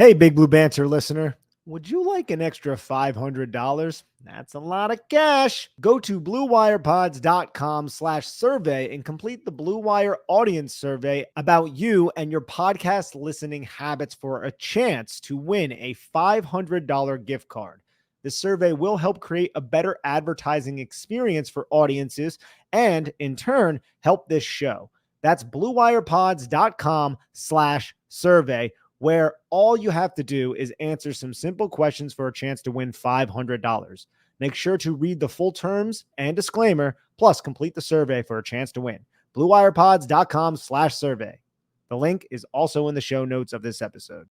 Hey, Big Blue Banter listener. Would you like an extra $500? That's a lot of cash. Go to bluewirepods.com/survey and complete the Blue Wire audience survey about you and your podcast listening habits for a chance to win a $500 gift card. This survey will help create a better advertising experience for audiences and, in turn, help this show. That's bluewirepods.com/survey, where all you have to do is answer some simple questions for a chance to win $500. Make sure to read the full terms and disclaimer, plus complete the survey for a chance to win. bluewirepods.com/survey. The link is also in the show notes of this episode.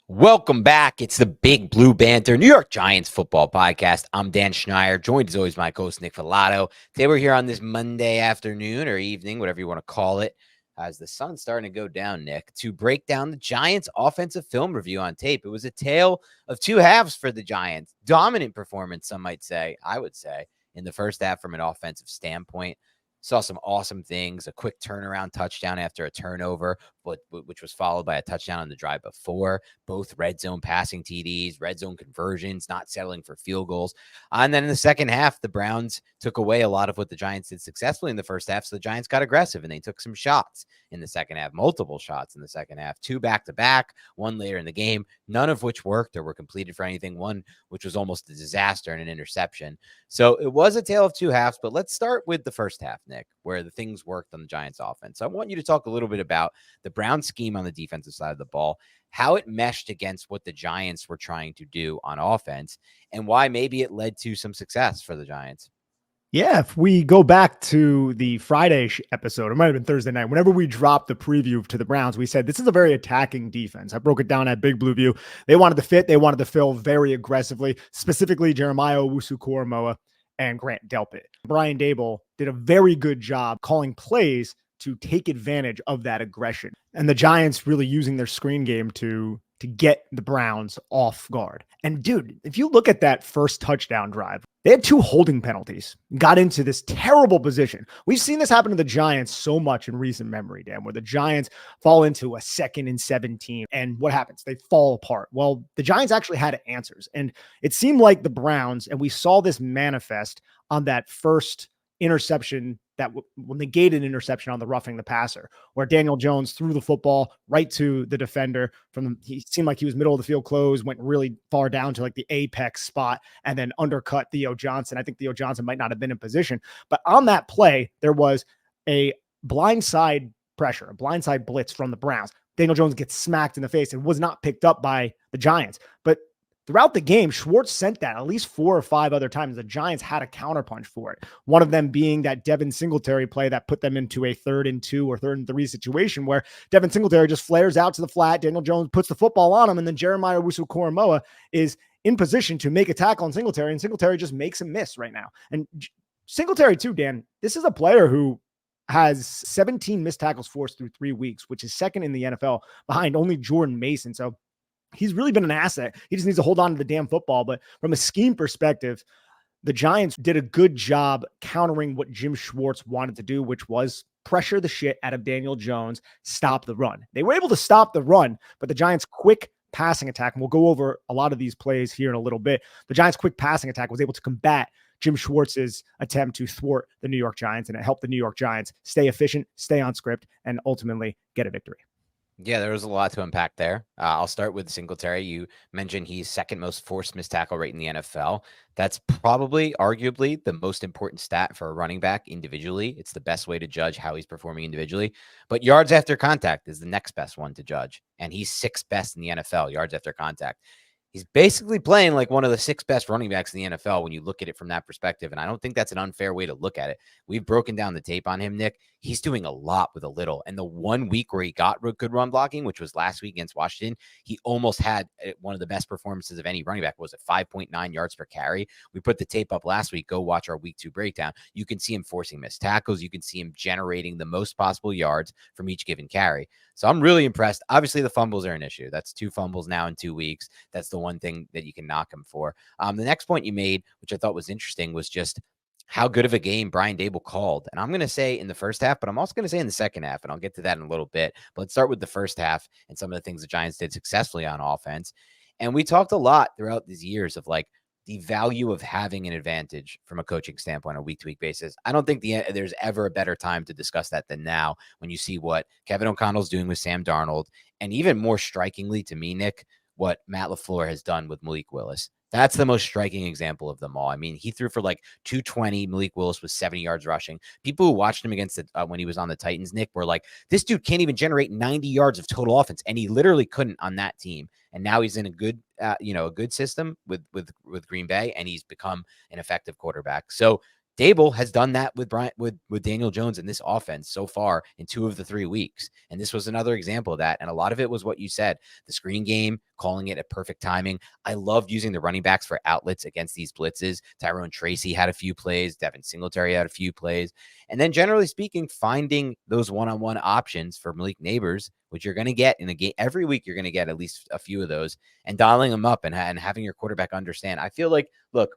Welcome back. It's the Big Blue Banter New York Giants football podcast. I'm Dan Schneier, joined as always by my co-host Nick Filato. Today we're here on this Monday afternoon or evening, whatever you want to call it, as the sun's starting to go down, Nick, to break down the Giants' offensive film review on tape. It was a tale of two halves for the Giants. Dominant performance, some might say, I would say, in the first half from an offensive standpoint. Saw some awesome things, a quick turnaround touchdown after a turnover, which was followed by a touchdown on the drive before, both red zone passing TDs, red zone conversions, not settling for field goals. And then in the second half, the Browns took away a lot of what the Giants did successfully in the first half. So the Giants got aggressive and they took some shots in the second half, multiple shots in the second half, two back-to-back, one later in the game, none of which worked or were completed for anything, one which was almost a disaster and an interception. So it was a tale of two halves, but let's start with the first half, Nick, where the things worked on the Giants offense. So I want you to talk a little bit about the Brown scheme on the defensive side of the ball, how it meshed against what the Giants were trying to do on offense, and why maybe it led to some success for the Giants. Yeah, if we go back to the Friday episode, it might have been Thursday night, whenever we dropped the preview to the Browns, we said this is a very attacking defense. I broke it down at Big Blue View. They wanted to fit. They wanted to fill very aggressively, specifically Jeremiah Owusu-Koramoah and Grant Delpit. Brian Daboll did a very good job calling plays to take advantage of that aggression. And the Giants really using their screen game to get the Browns off guard. And dude, if you look at that first touchdown drive, they had two holding penalties, got into this terrible position. We've seen this happen to the Giants so much in recent memory, Dan, where the Giants fall into a 2nd and 17. And what happens? They fall apart. Well, the Giants actually had answers. And it seemed like the Browns, and we saw this manifest on that first interception that negated interception on the roughing the passer, where Daniel Jones threw the football right to the defender he seemed like he was middle of the field close, went really far down to like the apex spot and then undercut Theo Johnson. I think Theo Johnson might not have been in position, but on that play, there was a blindside pressure, a blindside blitz from the Browns. Daniel Jones gets smacked in the face and was not picked up by the Giants, but throughout the game, Schwartz sent that at least 4 or 5 other times. The Giants had a counterpunch for it. One of them being that Devin Singletary play that put them into a 3rd and 2 or 3rd and 3 situation where Devin Singletary just flares out to the flat. Daniel Jones puts the football on him, and then Jeremiah Owusu-Koramoah is in position to make a tackle on Singletary, and Singletary just makes him miss right now. And Singletary too, Dan, this is a player who has 17 missed tackles forced through 3 weeks, which is 2nd in the NFL behind only Jordan Mason. So he's really been an asset. He just needs to hold on to the damn football. But from a scheme perspective, the Giants did a good job countering what Jim Schwartz wanted to do, which was pressure the shit out of Daniel Jones, stop the run. They were able to stop the run, but the Giants' quick passing attack, and we'll go over a lot of these plays here in a little bit, the Giants' quick passing attack was able to combat Jim Schwartz's attempt to thwart the New York Giants, and it helped the New York Giants stay efficient, stay on script, and ultimately get a victory. Yeah, there was a lot to unpack there. I'll start with Singletary. You mentioned he's 2nd most forced missed tackle rate in the NFL. That's probably, arguably, the most important stat for a running back individually. It's the best way to judge how he's performing individually. But yards after contact is the next best one to judge. And he's 6th best in the NFL, yards after contact. He's basically playing like one of the 6 best running backs in the NFL when you look at it from that perspective. And I don't think that's an unfair way to look at it. We've broken down the tape on him, Nick. He's doing a lot with a little. And the 1 week where he got good run blocking, which was last week against Washington, he almost had one of the best performances of any running back. Was it 5.9 yards per carry? We put the tape up last week. Go watch our week 2 breakdown. You can see him forcing missed tackles. You can see him generating the most possible yards from each given carry. So I'm really impressed. Obviously, the fumbles are an issue. That's 2 fumbles now in 2 weeks. That's the one thing that you can knock him for. The next point you made, which I thought was interesting, was just how good of a game Brian Daboll called. And I'm going to say in the first half, but I'm also going to say in the second half, and I'll get to that in a little bit. But let's start with the first half and some of the things the Giants did successfully on offense. And we talked a lot throughout these years of like the value of having an advantage from a coaching standpoint on a week-to-week basis. I don't think there's ever a better time to discuss that than now when you see what Kevin O'Connell's doing with Sam Darnold, and even more strikingly to me, Nick, what Matt LaFleur has done with Malik Willis. That's the most striking example of them all. I mean, he threw for like 220. Malik Willis was 70 yards rushing. People who watched him against when he was on the Titans, Nick, were like, this dude can't even generate 90 yards of total offense. And he literally couldn't on that team. And now he's in a good, a good system with Green Bay, and he's become an effective quarterback. So Daboll has done that with Daniel Jones in this offense so far in 2 of the 3 weeks. And this was another example of that. And a lot of it was what you said, the screen game, calling it at perfect timing. I loved using the running backs for outlets against these blitzes. Tyrone Tracy had a few plays. Devin Singletary had a few plays. And then generally speaking, finding those one-on-one options for Malik Nabers, which you're going to get in a game every week. You're going to get at least a few of those, and dialing them up and having your quarterback understand. I feel like, look,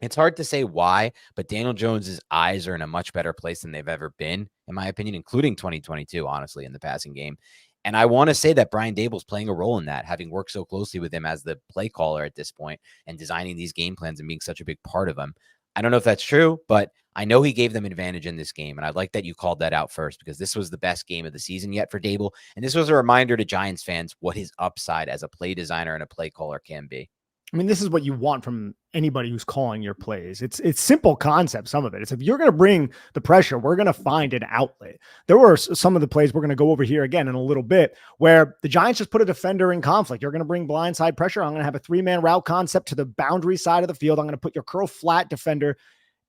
it's hard to say why, but Daniel Jones's eyes are in a much better place than they've ever been, in my opinion, including 2022, honestly, in the passing game. And I want to say that Brian Daboll's playing a role in that, having worked so closely with him as the play caller at this point and designing these game plans and being such a big part of them. I don't know if that's true, but I know he gave them an advantage in this game. And I'd like that you called that out first, because this was the best game of the season yet for Daboll. And this was a reminder to Giants fans what his upside as a play designer and a play caller can be. I mean, this is what you want from anybody who's calling your plays. It's simple concept. Some of it. It's if you're going to bring the pressure, we're going to find an outlet. There were some of the plays we're going to go over here again in a little bit where the Giants just put a defender in conflict. You're going to bring blindside pressure. I'm going to have a 3-man route concept to the boundary side of the field. I'm going to put your curl flat defender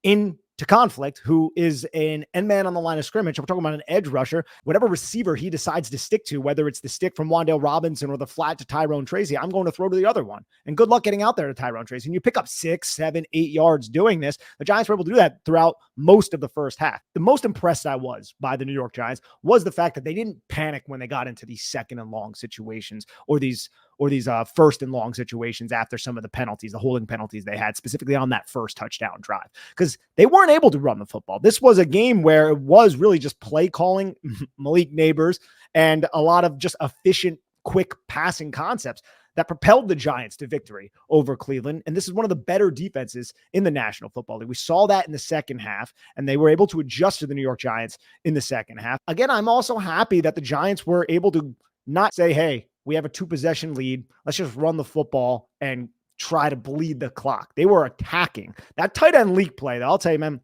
into conflict, who is an end man on the line of scrimmage. We're talking about an edge rusher. Whatever receiver he decides to stick to, whether it's the stick from Wan'Dale Robinson or the flat to Tyrone Tracy, I'm going to throw to the other one. And good luck getting out there to Tyrone Tracy. And you pick up 6, 7, 8 yards doing this. The Giants were able to do that throughout most of the first half. The most impressed I was by the New York Giants was the fact that they didn't panic when they got into these 2nd and long situations or these 1st and long situations after some of the penalties, the holding penalties they had, specifically on that first touchdown drive, because they weren't able to run the football. This was a game where it was really just play calling, Malik Nabers, and a lot of just efficient, quick passing concepts that propelled the Giants to victory over Cleveland. And this is one of the better defenses in the National Football League. We saw that in the second half, and they were able to adjust to the New York Giants in the second half. Again, I'm also happy that the Giants were able to not say, hey, we have a 2-possession lead, let's just run the football and try to bleed the clock. They were attacking. That tight end leak play, though, I'll tell you, man,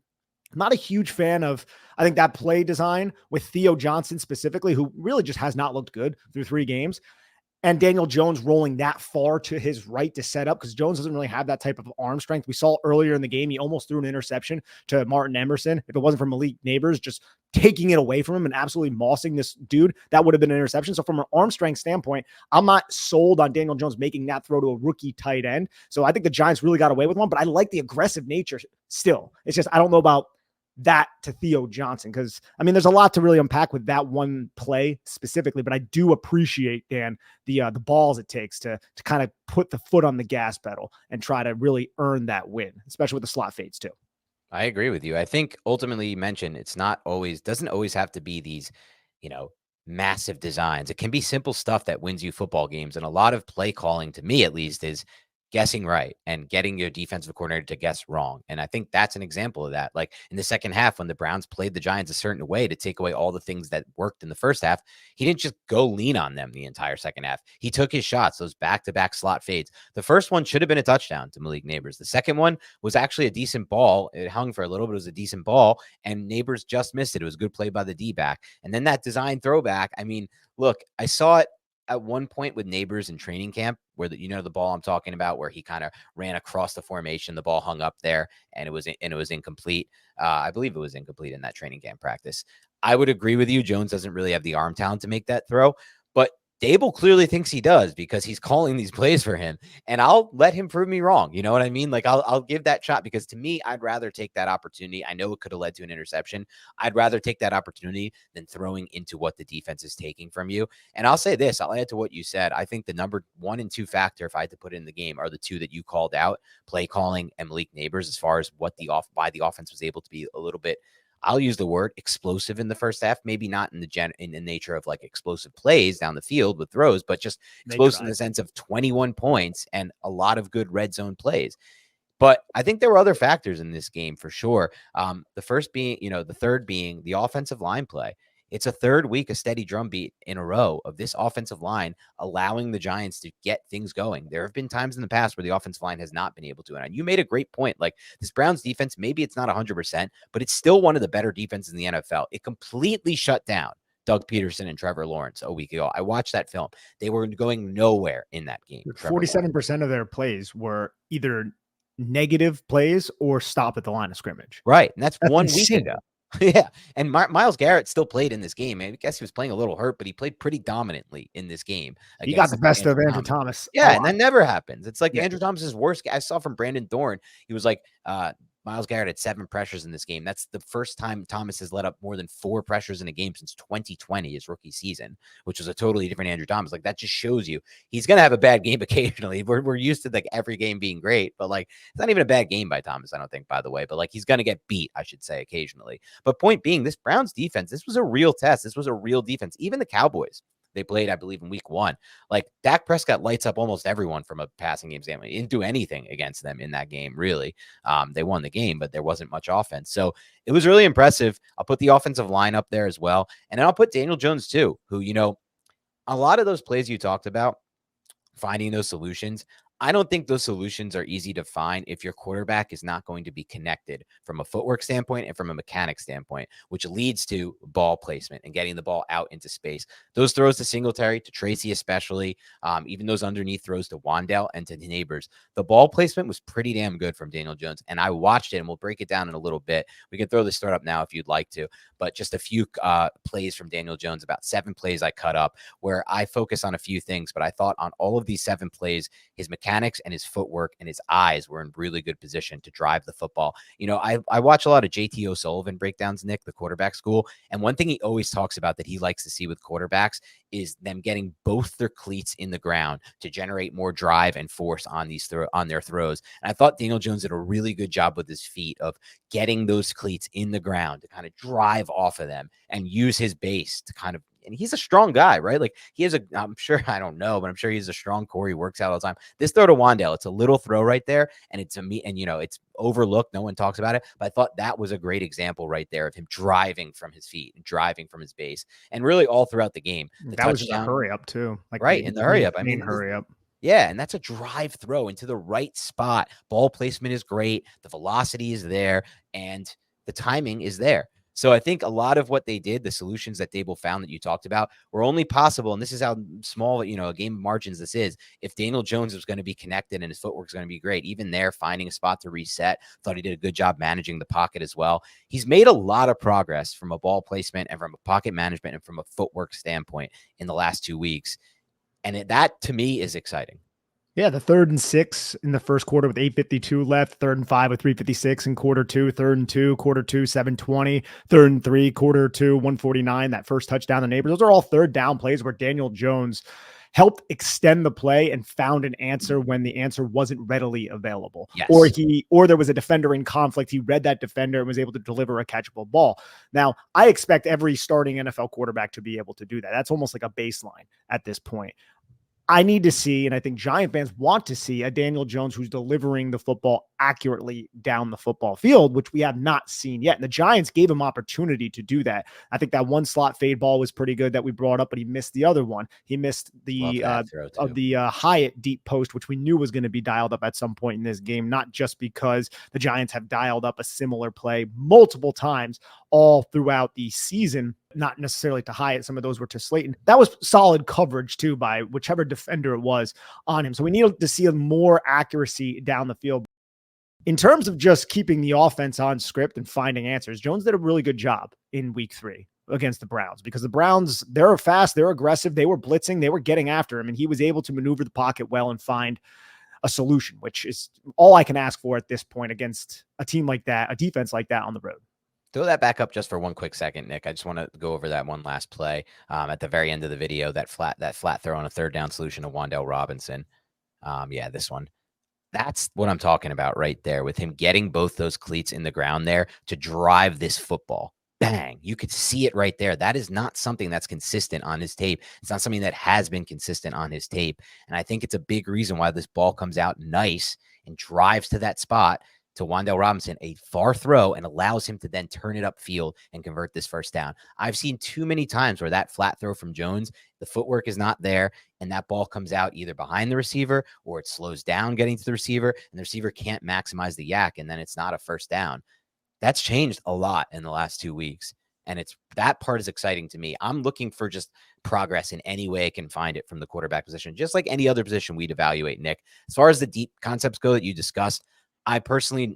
I'm not a huge fan of, I think, that play design with Theo Johnson specifically, who really just has not looked good through 3 games. And Daniel Jones rolling that far to his right to set up, because Jones doesn't really have that type of arm strength. We saw earlier in the game, he almost threw an interception to Martin Emerson. If it wasn't for Malik Nabers just taking it away from him and absolutely mossing this dude, that would have been an interception. So from an arm strength standpoint, I'm not sold on Daniel Jones making that throw to a rookie tight end. So I think the Giants really got away with one, but I like the aggressive nature still. It's just, I don't know about that to Theo Johnson, because I mean, there's a lot to really unpack with that one play specifically, but I do appreciate, Dan, the balls it takes to kind of put the foot on the gas pedal and try to really earn that win, especially with the slot fades too. I agree with you. I think ultimately you mentioned doesn't always have to be these, massive designs. It can be simple stuff that wins you football games. And a lot of play calling, to me at least, is guessing right and getting your defensive coordinator to guess wrong. And I think that's an example of that. Like in the second half, when the Browns played the Giants a certain way to take away all the things that worked in the first half, he didn't just go lean on them the entire second half. He took his shots, those back-to-back slot fades. The first one should have been a touchdown to Malik Nabers. The second one was actually a decent ball. It hung for a little bit. It was a decent ball, and Nabers just missed it. It was a good play by the D-back. And then that design throwback, I mean, look, I saw it at one point with Nabers in training camp, where the ball I'm talking about, where he kind of ran across the formation, the ball hung up there, and it was incomplete. I believe it was incomplete in that training camp practice. I would agree with you. Jones doesn't really have the arm talent to make that throw, but Daboll clearly thinks he does because he's calling these plays for him, and I'll let him prove me wrong. You know what I mean? Like I'll give that shot because to me, I'd rather take that opportunity. I know it could have led to an interception. I'd rather take that opportunity than throwing into what the defense is taking from you. And I'll say this, I'll add to what you said. I think the number 1 and 2 factor, if I had to put it in the game, are the two that you called out, play calling and Malik Nabers, as far as why the offense was able to be a little bit, I'll use the word explosive in the first half, maybe not in the nature of like explosive plays down the field with throws, but just explosive in the sense of 21 points and a lot of good red zone plays. But I think there were other factors in this game for sure. The first being, the third being the offensive line play. It's a third week, a steady drumbeat in a row of this offensive line allowing the Giants to get things going. There have been times in the past where the offensive line has not been able to. And you made a great point. Like this Browns defense, maybe it's not 100%, but it's still one of the better defenses in the NFL. It completely shut down Doug Peterson and Trevor Lawrence a week ago. I watched that film. They were going nowhere in that game. 47% of their plays were either negative plays or stop at the line of scrimmage. Right. And that's 1 week ago. Yeah. And Myles Garrett still played in this game. I guess he was playing a little hurt, but he played pretty dominantly in this game. He got the best of Andrew Thomas. Yeah. And that never happens. It's like Andrew Thomas's worst. I saw from Brandon Thorne. He was like, Myles Garrett had 7 pressures in this game. That's the first time Thomas has let up more than 4 pressures in a game since 2020, his rookie season, which was a totally different Andrew Thomas. Like that just shows you he's going to have a bad game occasionally. We're used to like every game being great, but like it's not even a bad game by Thomas, I don't think, by the way, but like he's going to get beat, I should say, occasionally. But point being, this Browns defense, this was a real test. This was a real defense. Even the Cowboys, they played, I believe, in week 1. Like Dak Prescott lights up almost everyone from a passing game standpoint. He didn't do anything against them in that game, really. They won the game, but there wasn't much offense. So it was really impressive. I'll put the offensive line up there as well. And then I'll put Daniel Jones too, who, a lot of those plays you talked about, finding those solutions, I don't think those solutions are easy to find if your quarterback is not going to be connected from a footwork standpoint and from a mechanic standpoint, which leads to ball placement and getting the ball out into space. Those throws to Singletary, to Tracy especially, even those underneath throws to Wandale and to Nabers, the ball placement was pretty damn good from Daniel Jones. And I watched it, and we'll break it down in a little bit. We can throw the start up now if you'd like to, but just a few plays from Daniel Jones, about 7 plays I cut up where I focus on a few things, but I thought on all of these 7 plays, his mechanics and his footwork and his eyes were in really good position to drive the football. I watch a lot of JT O'Sullivan breakdowns, Nick, the quarterback school. And one thing he always talks about that he likes to see with quarterbacks is them getting both their cleats in the ground to generate more drive and force on their throws. And I thought Daniel Jones did a really good job with his feet of getting those cleats in the ground to kind of drive off of them and use his base to kind of, and he's a strong guy, right? Like I'm sure, I don't know, but I'm sure he's a strong core. He works out all the time. This throw to Wandale, it's a little throw right there. And it's it's overlooked. No one talks about it, but I thought that was a great example right there of him driving from his feet and driving from his base. And really all throughout the game, that was just a hurry up too. Like right in the hurry up. I mean, hurry up. Yeah, and that's a drive throw into the right spot. Ball placement is great. The velocity is there, and the timing is there. So I think a lot of what they did, the solutions that Daboll found that you talked about, were only possible, and this is how small, a game of margins this is, if Daniel Jones was going to be connected and his footwork is going to be great. Even there, finding a spot to reset, thought he did a good job managing the pocket as well. He's made a lot of progress from a ball placement and from a pocket management and from a footwork standpoint in the last 2 weeks. And that, to me, is exciting. Yeah, the 3rd and 6 in the first quarter with 8:52 left, 3rd and 5 with 3:56 in quarter 2, 3rd and 2, quarter 2, 7:20, 3rd and 3, quarter 2, 1:49, that first touchdown to Nabers. Those are all 3rd down plays where Daniel Jones helped extend the play and found an answer when the answer wasn't readily available. Yes. Or there was a defender in conflict. He read that defender and was able to deliver a catchable ball. Now, I expect every starting NFL quarterback to be able to do that. That's almost like a baseline at this point. I need to see, and I think Giant fans want to see, a Daniel Jones who's delivering the football accurately down the football field, which we have not seen yet. And the Giants gave him opportunity to do that. I think that one slot fade ball was pretty good that we brought up, but he missed the other one. He missed the Hyatt deep post, which we knew was going to be dialed up at some point in this game, not just because the Giants have dialed up a similar play multiple times all throughout the season, not necessarily to Hyatt. Some of those were to Slayton. That was solid coverage too by whichever defender it was on him. So we need to see more accuracy down the field. In terms of just keeping the offense on script and finding answers, Jones did a really good job in week 3. against the Browns, because the Browns, they're fast, they're aggressive, they were blitzing, they were getting after him, and he was able to maneuver the pocket well and find a solution, which is all I can ask for at this point against a team like that, a defense like that on the road. Throw that back up just for one quick second, Nick. I just want to go over that one last play at the very end of the video, that flat throw on a third down solution to Wan'Dale Robinson. Yeah, this one. That's what I'm talking about right there, with him getting both those cleats in the ground there to drive this football. Bang. You could see it right there. That is not something that's consistent on his tape. It's not something that has been consistent on his tape. And I think it's a big reason why this ball comes out nice and drives to that spot to Wan'Dale Robinson, a far throw, and allows him to then turn it upfield and convert this first down. I've seen too many times where that flat throw from Jones, the footwork is not there, and that ball comes out either behind the receiver or it slows down getting to the receiver, and the receiver can't maximize the yak, and then it's not a first down. That's changed a lot in the last 2 weeks. And that part is exciting to me. I'm looking for just progress in any way I can find it from the quarterback position, just like any other position we'd evaluate, Nick. As far as the deep concepts go that you discussed, I'm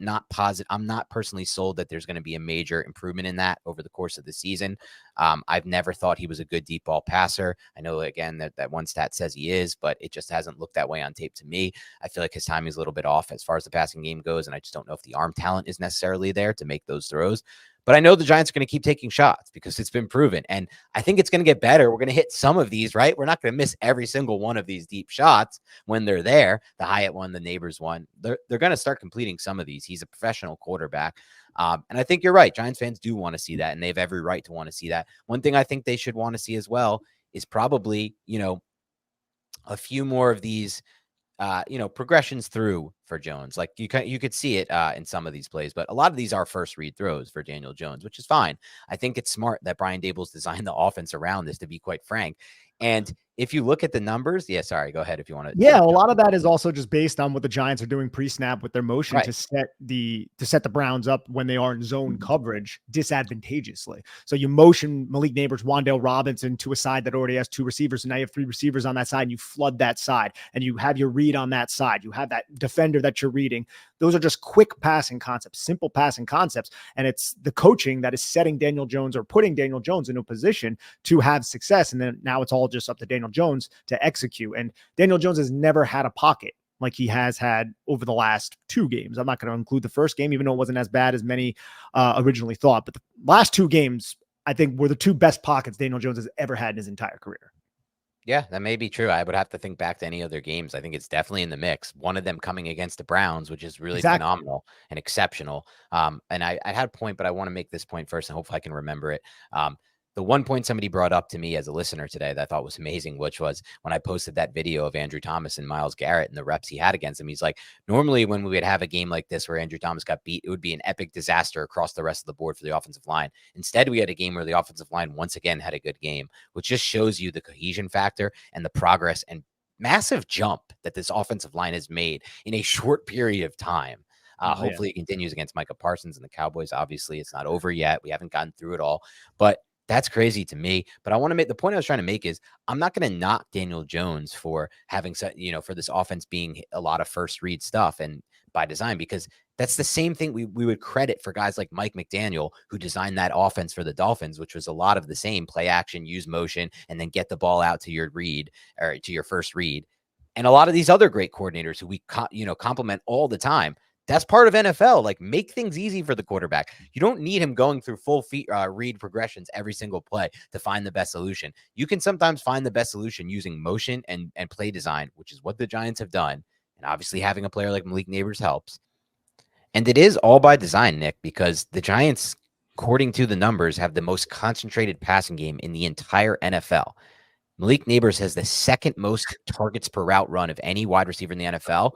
not personally sold that there's going to be a major improvement in that over the course of the season. I've never thought he was a good deep ball passer. I know, again, that one stat says he is, but it just hasn't looked that way on tape to me. I feel like his timing is a little bit off as far as the passing game goes, and I just don't know if the arm talent is necessarily there to make those throws. But I know the Giants are going to keep taking shots because it's been proven. And I think it's going to get better. We're going to hit some of these, right? We're not going to miss every single one of these deep shots when they're there. The Hyatt one, the Nabers one. They're going to start completing some of these. He's a professional quarterback. And I think you're right. Giants fans do want to see that, and they have every right to want to see that. One thing I think they should want to see as well is probably, a few more of these progressions through for Jones. Like you could see it in some of these plays, but a lot of these are first read throws for Daniel Jones, which is fine. I think it's smart that Brian Daboll's designed the offense around this, to be quite frank. And if you look at the numbers, sorry, go ahead if you want to. Yeah, a lot of that is also just based on what the Giants are doing pre-snap with their motion, right, to set the Browns up when they are in zone coverage disadvantageously. So you motion Malik Nabers, Wan'Dale Robinson to a side that already has two receivers, and now you have three receivers on that side, and you flood that side, and you have your read on that side. You have that defender that you're reading. Those are just quick passing concepts, simple passing concepts, and it's the coaching that is setting Daniel Jones, or putting Daniel Jones in a position to have success. And then now it's all just up to Daniel Jones to execute. And Daniel Jones has never had a pocket like he has had over the last 2 games. I'm not going to include the first game, even though it wasn't as bad as many originally thought. But the last 2 games, I think, were the 2 best pockets Daniel Jones has ever had in his entire career. Yeah, that may be true. I would have to think back to any other games. I think it's definitely in the mix. One of them coming against the Browns, which is really phenomenal and exceptional. And I had a point, but I want to make this point first, and hopefully I can remember it. The one point somebody brought up to me as a listener today that I thought was amazing, which was when I posted that video of Andrew Thomas and Myles Garrett and the reps he had against him. He's like, normally when we would have a game like this where Andrew Thomas got beat, it would be an epic disaster across the rest of the board for the offensive line. Instead, we had a game where the offensive line once again had a good game, which just shows you the cohesion factor and the progress and massive jump that this offensive line has made in a short period of time. Hopefully it continues against Micah Parsons and the Cowboys. Obviously, it's not over yet. We haven't gotten through it all, but that's crazy to me. But I want to make the point I was trying to make is I'm not going to knock Daniel Jones for having, for this offense being a lot of first read stuff and by design, because that's the same thing we would credit for guys like Mike McDaniel, who designed that offense for the Dolphins, which was a lot of the same: play action, use motion, and then get the ball out to your read, or to your first read. And a lot of these other great coordinators who we compliment all the time. That's part of NFL. Like, make things easy for the quarterback. You don't need him going through full read progressions every single play to find the best solution. You can sometimes find the best solution using motion and play design, which is what the Giants have done. And obviously having a player like Malik Nabers helps. And it is all by design, Nick, because the Giants, according to the numbers, have the most concentrated passing game in the entire NFL. Malik Nabers has the second most targets per route run of any wide receiver in the NFL.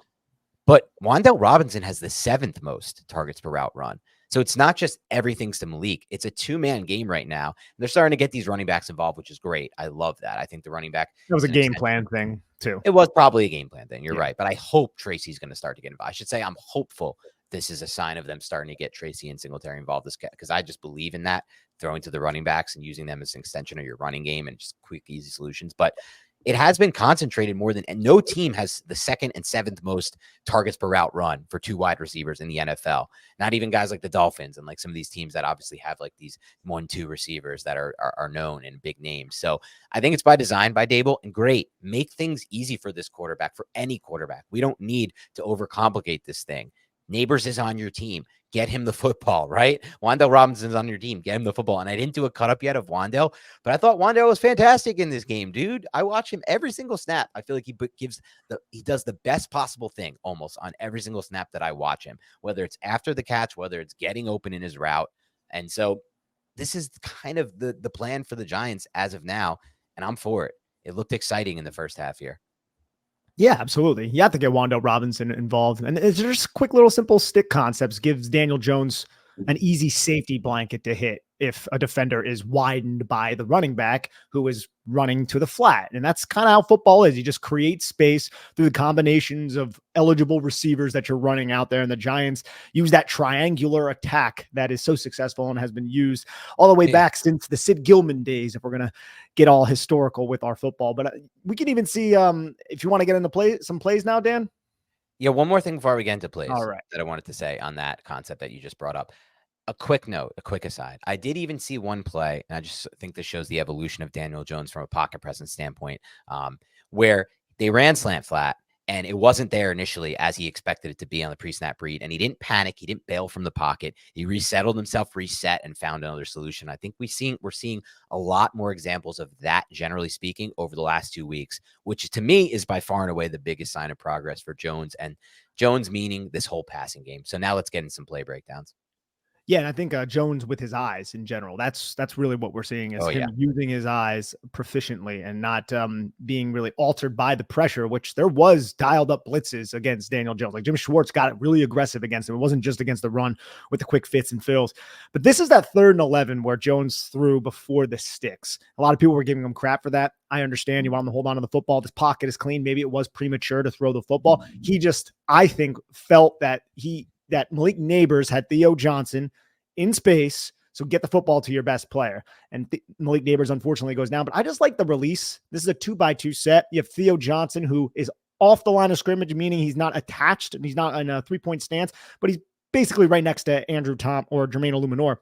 But Wan'Dale Robinson has the 7th most targets per route run. So it's not just everything's to Malik. It's a 2-man game right now. They're starting to get these running backs involved, which is great. I love that. I think the running back... It was a game plan thing, too. It was probably a game plan thing. You're right. But I hope Tracy's going to start to get involved. I should say I'm hopeful this is a sign of them starting to get Tracy and Singletary involved, because I just believe in that, throwing to the running backs and using them as an extension of your running game and just quick, easy solutions. But it has been concentrated more than, and no team has the second and seventh most targets per route run for 2 wide receivers in the NFL. Not even guys like the Dolphins and like some of these teams that obviously have like these 1-2 receivers that are known and big names. So I think it's by design by Daboll, and great. Make things easy for this quarterback, for any quarterback. We don't need to overcomplicate this thing. Nabers is on your team. Get him the football, right? Wan'Dale Robinson's on your team. Get him the football. And I didn't do a cut up yet of Wan'Dale, but I thought Wan'Dale was fantastic in this game, dude. I watch him every single snap. I feel like he does the best possible thing almost on every single snap that I watch him, whether it's after the catch, whether it's getting open in his route. And so this is kind of the plan for the Giants as of now, and I'm for it. It looked exciting in the first half here. Yeah, absolutely. You have to get Wan'Dale Robinson involved. And it's just quick little simple stick concepts gives Daniel Jones an easy safety blanket to hit if a defender is widened by the running back who is running to the flat. And that's kind of how football is. You just create space through the combinations of eligible receivers that you're running out there. And the Giants use that triangular attack that is so successful and has been used all the way back since the Sid Gilman days, if we're going to get all historical with our football. But we can even see, if you want to get into some plays now, Dan. Yeah, one more thing before we get into plays All right. that I wanted to say on that concept that you just brought up. A quick note, a quick aside. I did even see one play, and I just think this shows the evolution of Daniel Jones from a pocket presence standpoint, where they ran slant flat, and it wasn't there initially as he expected it to be on the pre-snap read, and he didn't panic. He didn't bail from the pocket. He resettled himself, reset, and found another solution. I think we're seeing a lot more examples of that, generally speaking, over the last 2 weeks, which to me is by far and away the biggest sign of progress for Jones, and Jones meaning this whole passing game. So now let's get in some play breakdowns. Yeah, and I think Jones with his eyes in general, that's really what we're seeing is him using his eyes proficiently and not being really altered by the pressure, which there was dialed up blitzes against Daniel Jones. Like Jim Schwartz got really aggressive against him. It wasn't just against the run with the quick fits and fills. But this is that 3rd and 11 where Jones threw before the sticks. A lot of people were giving him crap for that. I understand you want him to hold on to the football. This pocket is clean. Maybe it was premature to throw the football. He just, I think, felt that Malik Nabers had Theo Johnson in space, so get the football to your best player. And Malik Nabers unfortunately goes down, but I just like the release. This is a 2x2 set. You have Theo Johnson, who is off the line of scrimmage, meaning he's not attached and he's not in a 3-point stance, but he's basically right next to Andrew Tom or Jermaine Illuminor.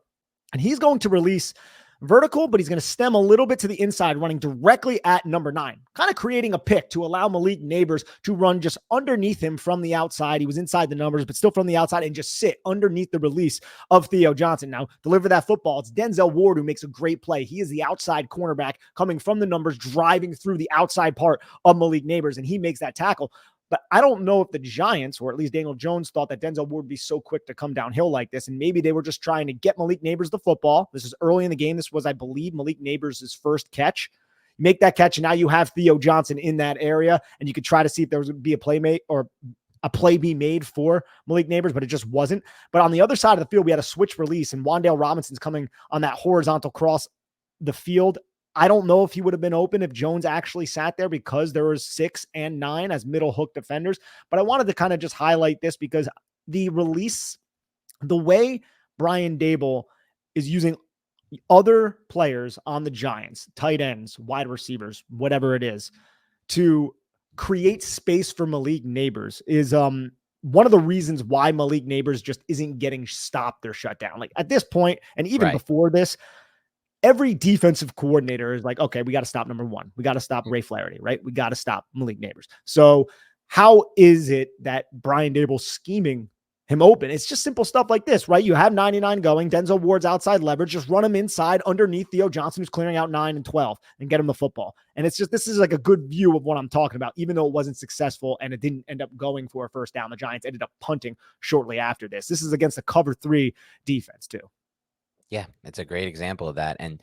And he's going to release vertical, but he's going to stem a little bit to the inside, running directly at number 9, kind of creating a pick to allow Malik Nabers to run just underneath him from the outside. He was inside the numbers, but still from the outside, and just sit underneath the release of Theo Johnson. Now, deliver that football. It's Denzel Ward who makes a great play. He is the outside cornerback coming from the numbers, driving through the outside part of Malik Nabers, and he makes that tackle. But I don't know if the Giants, or at least Daniel Jones, thought that Denzel Ward would be so quick to come downhill like this. And maybe they were just trying to get Malik Nabers the football. This is early in the game. This was, I believe, Malik Nabers' first catch. Make that catch, and now you have Theo Johnson in that area, and you could try to see if there would be a playmate or a play be made for Malik Nabers, but it just wasn't. But on the other side of the field, we had a switch release, and Wan'Dale Robinson's coming on that horizontal cross the field. I don't know if he would have been open if Jones actually sat there because there was 6 and 9 as middle hook defenders. But I wanted to kind of just highlight this because the release, the way Brian Daboll is using other players on the Giants, tight ends, wide receivers, whatever it is, to create space for Malik Nabers is one of the reasons why Malik Nabers just isn't getting stopped or shut down. Like at this point, and even before this, every defensive coordinator is like, okay, we got to stop number 1. We got to stop Ray Flaherty, right? We got to stop Malik Nabers. So how is it that Brian Daboll's scheming him open? It's just simple stuff like this, right? You have 99 going, Denzel Ward's outside leverage, just run him inside underneath Theo Johnson, who's clearing out 9 and 12, and get him the football. And it's just, this is like a good view of what I'm talking about, even though it wasn't successful and it didn't end up going for a first down. The Giants ended up punting shortly after this. This is against the cover 3 defense too. Yeah, it's a great example of that. And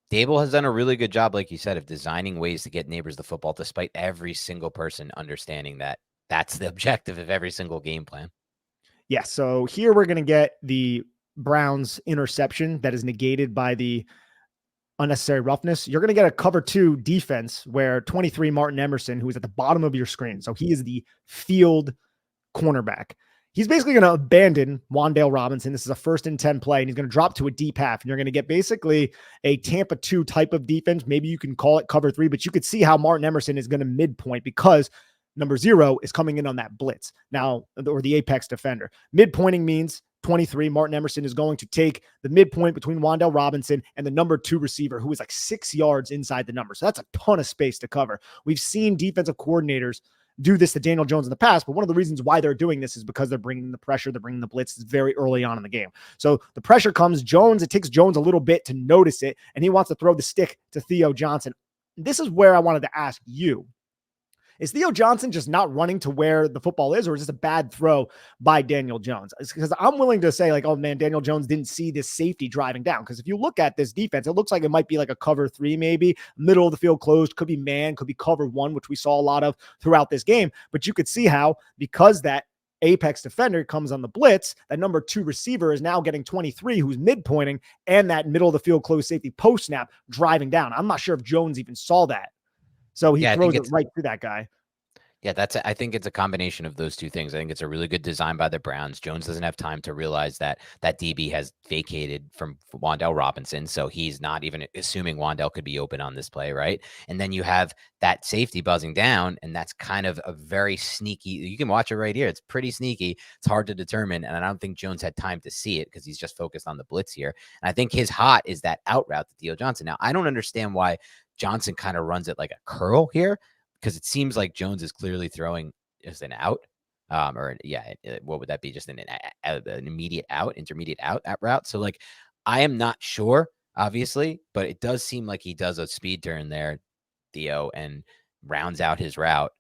Daboll has done a really good job, like you said, of designing ways to get Nabers the football, despite every single person understanding that that's the objective of every single game plan. Yeah, so here we're going to get the Browns interception that is negated by the unnecessary roughness. You're going to get a cover 2 defense where 23 Martin Emerson, who is at the bottom of your screen. So he is the field cornerback. he's basically going to abandon Wan'Dale Robinson. This is a 1st and 10 play, and he's going to drop to a deep half, and you're going to get basically a Tampa 2 type of defense. Maybe you can call it cover 3, but you could see how Martin Emerson is going to midpoint because number 0 is coming in on that blitz now, or the apex defender. Midpointing means 23. Martin Emerson is going to take the midpoint between Wan'Dale Robinson and the number 2 receiver, who is like 6 yards inside the number. So that's a ton of space to cover. We've seen defensive coordinators do this to Daniel Jones in the past, but one of the reasons why they're doing this is because they're bringing the pressure, they're bringing the blitz very early on in the game. So the pressure comes. Jones, it takes Jones a little bit to notice it, and he wants to throw the stick to Theo Johnson. This is where I wanted to ask you. Is Theo Johnson just not running to where the football is, or is this a bad throw by Daniel Jones? It's because I'm willing to say, like, oh man, Daniel Jones didn't see this safety driving down. Because if you look at this defense, it looks like it might be like a cover 3, maybe middle of the field closed, could be man, could be cover 1, which we saw a lot of throughout this game. But you could see how, because that apex defender comes on the blitz, that number 2 receiver is now getting 23, who's midpointing, and that middle of the field closed safety post snap driving down. I'm not sure if Jones even saw that. So he throws it right to that guy. Yeah, I think it's a combination of those two things. I think it's a really good design by the Browns. Jones doesn't have time to realize that that DB has vacated from Wan'Dale Robinson, so he's not even assuming Wan'Dale could be open on this play, right? And then you have that safety buzzing down, and that's kind of a very sneaky. You can watch it right here. It's pretty sneaky. It's hard to determine, and I don't think Jones had time to see it because he's just focused on the blitz here. And I think his hot is that out route to Theo Johnson. Now, I don't understand why Johnson kind of runs it like a curl here, because it seems like Jones is clearly throwing just an out, what would that be? Just an immediate out, intermediate out route. So like, I am not sure, obviously, but it does seem like he does a speed turn there, Theo, and rounds out his route.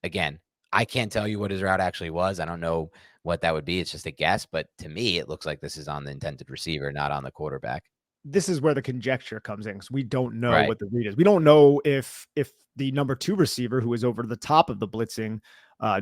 Again, I can't tell you what his route actually was. I don't know what that would be. It's just a guess, but to me, it looks like this is on the intended receiver, not on the quarterback. This is where the conjecture comes in, because we don't know Right. what the read is. We don't know if the number 2 receiver, who is over the top of the blitzing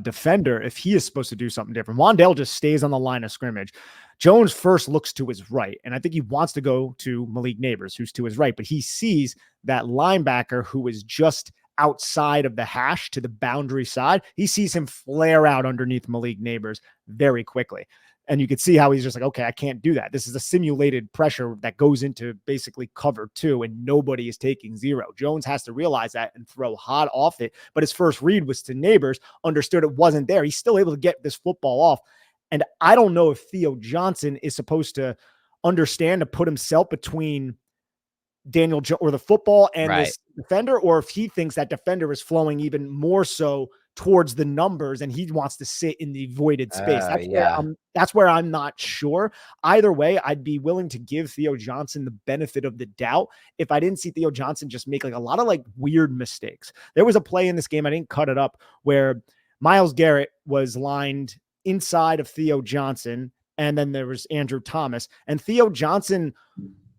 defender, if he is supposed to do something different. Wan'Dale just stays on the line of scrimmage. Jones first looks to his right, and I think he wants to go to Malik Nabers, who's to his right, but he sees that linebacker who is just outside of the hash to the boundary side. He sees him flare out underneath Malik Nabers very quickly. And you could see how he's just like, okay, I can't do that. This is a simulated pressure that goes into basically cover 2, and nobody is taking 0. Jones has to realize that and throw hot off it. But his first read was to Nabers, understood it wasn't there. He's still able to get this football off. And I don't know if Theo Johnson is supposed to understand to put himself between Daniel or the football and this defender, or if he thinks that defender is flowing even more so towards the numbers and he wants to sit in the voided space. That's where I'm not sure. Either way, I'd be willing to give Theo Johnson the benefit of the doubt if I didn't see Theo Johnson just make like a lot of like weird mistakes. There was a play in this game, I didn't cut it up, where Myles Garrett was lined inside of Theo Johnson, and then there was Andrew Thomas, and Theo Johnson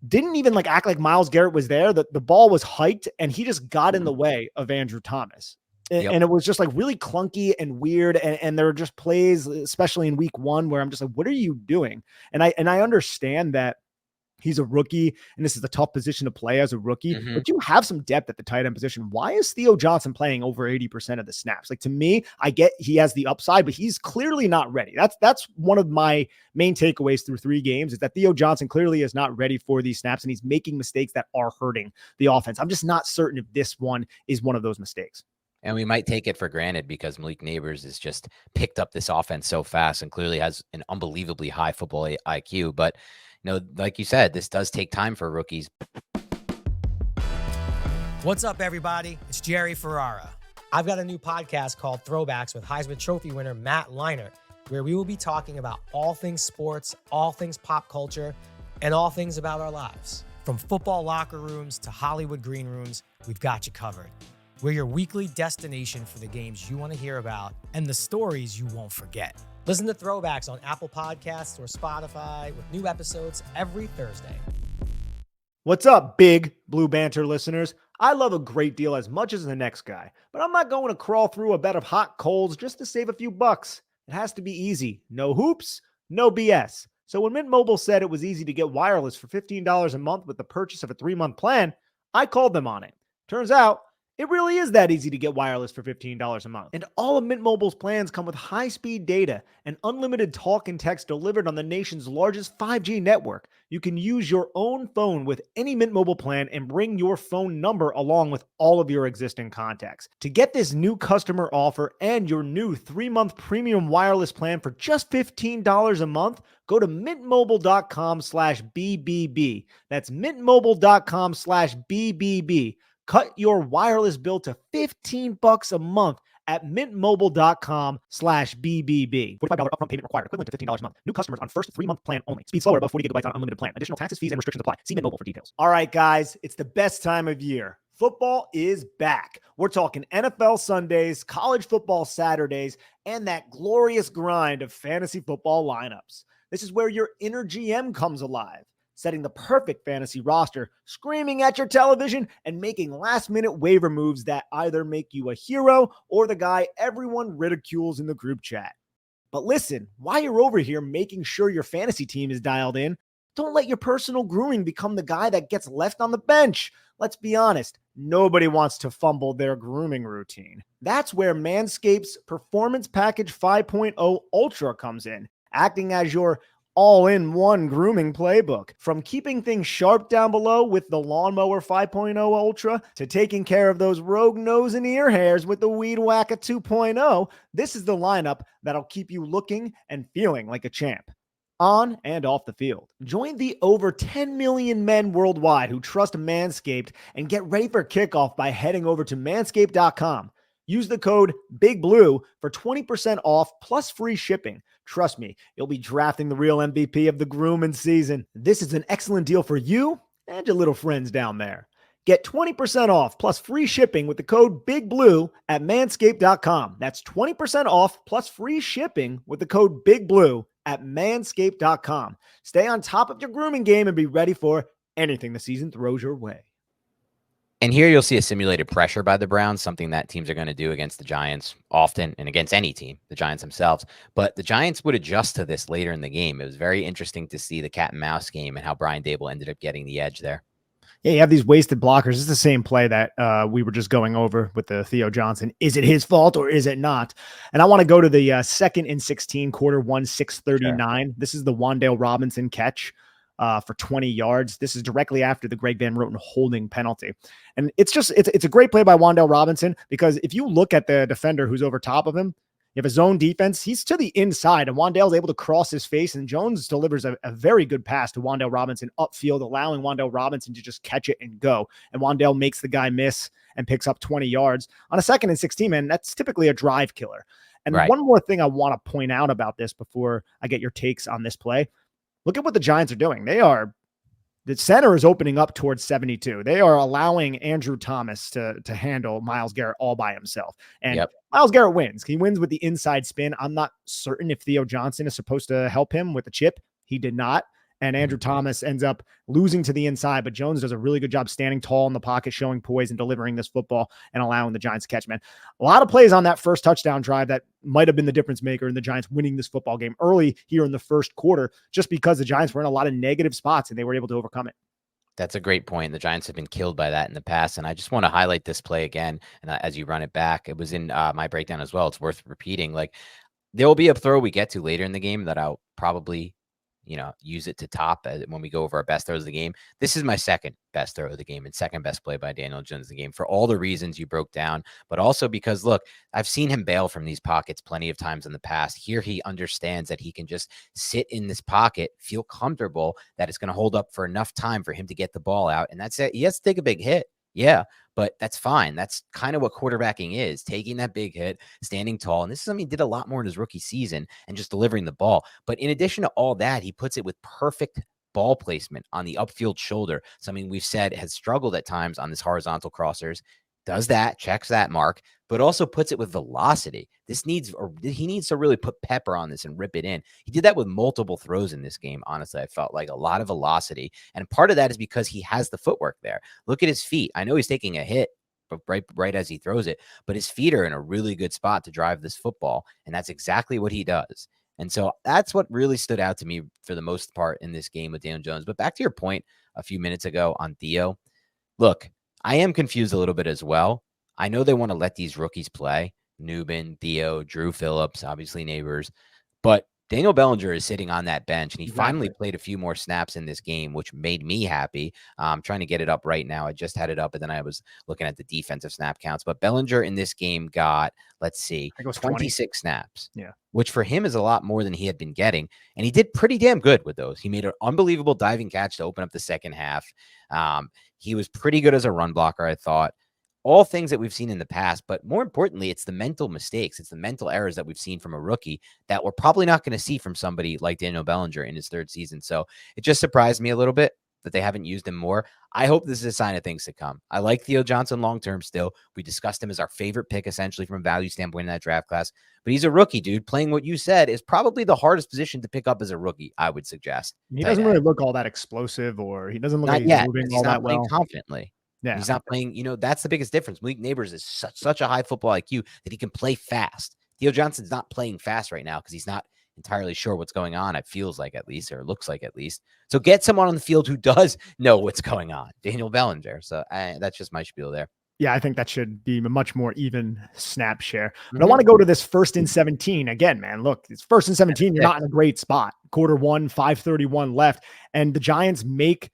didn't even like act like Myles Garrett was there. The ball was hiked, and he just got in the way of Andrew Thomas. And it was just like really clunky and weird. And there were just plays, especially in week 1, where I'm just like, what are you doing? And I understand that he's a rookie and this is a tough position to play as a rookie, but you have some depth at the tight end position. Why is Theo Johnson playing over 80% of the snaps? Like, to me, I get he has the upside, but he's clearly not ready. That's one of my main takeaways through 3 games, is that Theo Johnson clearly is not ready for these snaps, and he's making mistakes that are hurting the offense. I'm just not certain if this one is one of those mistakes. And we might take it for granted because Malik Nabers has just picked up this offense so fast and clearly has an unbelievably high football IQ. But, you know, like you said, this does take time for rookies. What's up, everybody? It's Jerry Ferrara. I've got a new podcast called Throwbacks with Heisman Trophy winner Matt Leinart, where we will be talking about all things sports, all things pop culture, and all things about our lives. From football locker rooms to Hollywood green rooms, we've got you covered. We're your weekly destination for the games you want to hear about and the stories you won't forget. Listen to Throwbacks on Apple Podcasts or Spotify with new episodes every Thursday. What's up, big Blue Banter listeners? I love a great deal as much as the next guy, but I'm not going to crawl through a bed of hot coals just to save a few bucks. It has to be easy. No hoops, no BS. So when Mint Mobile said it was easy to get wireless for $15 a month with the purchase of a 3-month plan, I called them on it. Turns out, It really is that easy to get wireless for $15 a month. And all of Mint Mobile's plans come with high-speed data and unlimited talk and text delivered on the nation's largest 5G network. You can use your own phone with any Mint Mobile plan and bring your phone number along with all of your existing contacts. To get this new customer offer and your new 3-month premium wireless plan for just $15 a month, go to mintmobile.com/BBB. That's mintmobile.com/BBB. Cut your wireless bill to $15 a month at mintmobile.com/BBB. $45 upfront payment required, equivalent to $15 a month. New customers on first 3-month plan only. Speed slower above 40 gigabytes on unlimited plan. Additional taxes, fees, and restrictions apply. See Mint Mobile for details. All right, guys, it's the best time of year. Football is back. We're talking NFL Sundays, college football Saturdays, and that glorious grind of fantasy football lineups. This is where your inner GM comes alive, setting the perfect fantasy roster, screaming at your television, and making last-minute waiver moves that either make you a hero or the guy everyone ridicules in the group chat. But listen, while you're over here making sure your fantasy team is dialed in, don't let your personal grooming become the guy that gets left on the bench. Let's be honest, nobody wants to fumble their grooming routine. That's where Manscaped's Performance Package 5.0 Ultra comes in, acting as your all-in-one grooming playbook. From keeping things sharp down below with the Lawnmower 5.0 Ultra to taking care of those rogue nose and ear hairs with the Weed Whacker 2.0, this is the lineup that'll keep you looking and feeling like a champ, on and off the field. Join the over 10 million men worldwide who trust Manscaped and get ready for kickoff by heading over to manscaped.com. Use the code BIGBLUE for 20% off plus free shipping. Trust me, you'll be drafting the real MVP of the grooming season. This is an excellent deal for you and your little friends down there. Get 20% off plus free shipping with the code BIGBLUE at manscaped.com. That's 20% off plus free shipping with the code BIGBLUE at manscaped.com. Stay on top of your grooming game and be ready for anything the season throws your way. And here you'll see a simulated pressure by the Browns, something that teams are going to do against the Giants often and against any team, the Giants themselves. But the Giants would adjust to this later in the game. It was very interesting to see the cat and mouse game and how Brian Daboll ended up getting the edge there. Yeah, you have these wasted blockers. It's the same play that we were just going over with the Theo Johnson. Is it his fault or is it not? And I want to go to the 2nd and 16, quarter 1, 6:39. Sure. This is the Wan'Dale Robinson catch for 20 yards. This is directly after the Greg Van Roten holding penalty. And it's a great play by Wan'Dale Robinson, because if you look at the defender who's over top of him, you have a zone defense. He's to the inside, and Wan'Dale's able to cross his face, and Jones delivers a very good pass to Wan'Dale Robinson upfield, allowing Wan'Dale Robinson to just catch it and go. And Wan'Dale makes the guy miss and picks up 20 yards. On a 2nd and 16, man, that's typically a drive killer. And One more thing I want to point out about this before I get your takes on this play. Look at what the Giants are doing. The center is opening up towards 72. They are allowing Andrew Thomas to handle Myles Garrett all by himself. And Myles Garrett wins. He wins with the inside spin. I'm not certain if Theo Johnson is supposed to help him with the chip. He did not. And Andrew Thomas ends up losing to the inside, but Jones does a really good job standing tall in the pocket, showing poise and delivering this football and allowing the Giants to catch, man. A lot of plays on that first touchdown drive that might have been the difference maker in the Giants winning this football game early here in the first quarter, just because the Giants were in a lot of negative spots and they were able to overcome it. That's a great point. The Giants have been killed by that in the past. And I just want to highlight this play again. And as you run it back, it was in my breakdown as well. It's worth repeating. Like, there will be a throw we get to later in the game that I'll probably use it to top when we go over our best throws of the game. This is my second best throw of the game and second best play by Daniel Jones in the game, for all the reasons you broke down, but also because, look, I've seen him bail from these pockets plenty of times in the past. Here he understands that he can just sit in this pocket, feel comfortable that it's going to hold up for enough time for him to get the ball out. And that's it. He has to take a big hit. Yeah, but that's fine. That's kind of what quarterbacking is, taking that big hit, standing tall. And this is something he did a lot more in his rookie season and just delivering the ball. But in addition to all that, he puts it with perfect ball placement on the upfield shoulder, something we've said has struggled at times on this horizontal crossers. Does that, checks that mark, but also puts it with velocity. He needs to really put pepper on this and rip it in. He did that with multiple throws in this game. Honestly, I felt like a lot of velocity. And part of that is because he has the footwork there. Look at his feet. I know he's taking a hit right as he throws it, but his feet are in a really good spot to drive this football. And that's exactly what he does. And so that's what really stood out to me for the most part in this game with Daniel Jones. But back to your point a few minutes ago on Theo, look, I am confused a little bit as well. I know they want to let these rookies play. Newman, Theo, Drew Phillips, obviously Neighbors. But Daniel Bellinger is sitting on that bench, and he finally played a few more snaps in this game, which made me happy. I'm trying to get it up right now. I just had it up, and then I was looking at the defensive snap counts. But Bellinger in this game got, let's see, I think it was 26 snaps. Yeah. Which for him is a lot more than he had been getting. And he did pretty damn good with those. He made an unbelievable diving catch to open up the second half. He was pretty good as a run blocker, I thought. All things that we've seen in the past, but more importantly, it's the mental mistakes. It's the mental errors that we've seen from a rookie that we're probably not going to see from somebody like Daniel Bellinger in his third season. So it just surprised me a little bit that they haven't used him more. I hope this is a sign of things to come. I like Theo Johnson long-term still. We discussed him as our favorite pick, essentially, from a value standpoint in that draft class. But he's a rookie, dude. Playing what you said is probably the hardest position to pick up as a rookie, I would suggest. He doesn't really look all that explosive, or he doesn't look like he's moving all that well. Confidently. Yeah. He's not playing, that's the biggest difference. Malik Nabers is such a high football IQ that he can play fast. Theo Johnson's not playing fast right now because he's not entirely sure what's going on. It feels like, at least, or looks like at least. So get someone on the field who does know what's going on. Daniel Bellinger. So that's just my spiel there. Yeah, I think that should be a much more even snap share. But I want to go to this 1st and 17 again, man. Look, it's 1st and 17. You're not in a great spot. Quarter one, 5:31 left. And the Giants make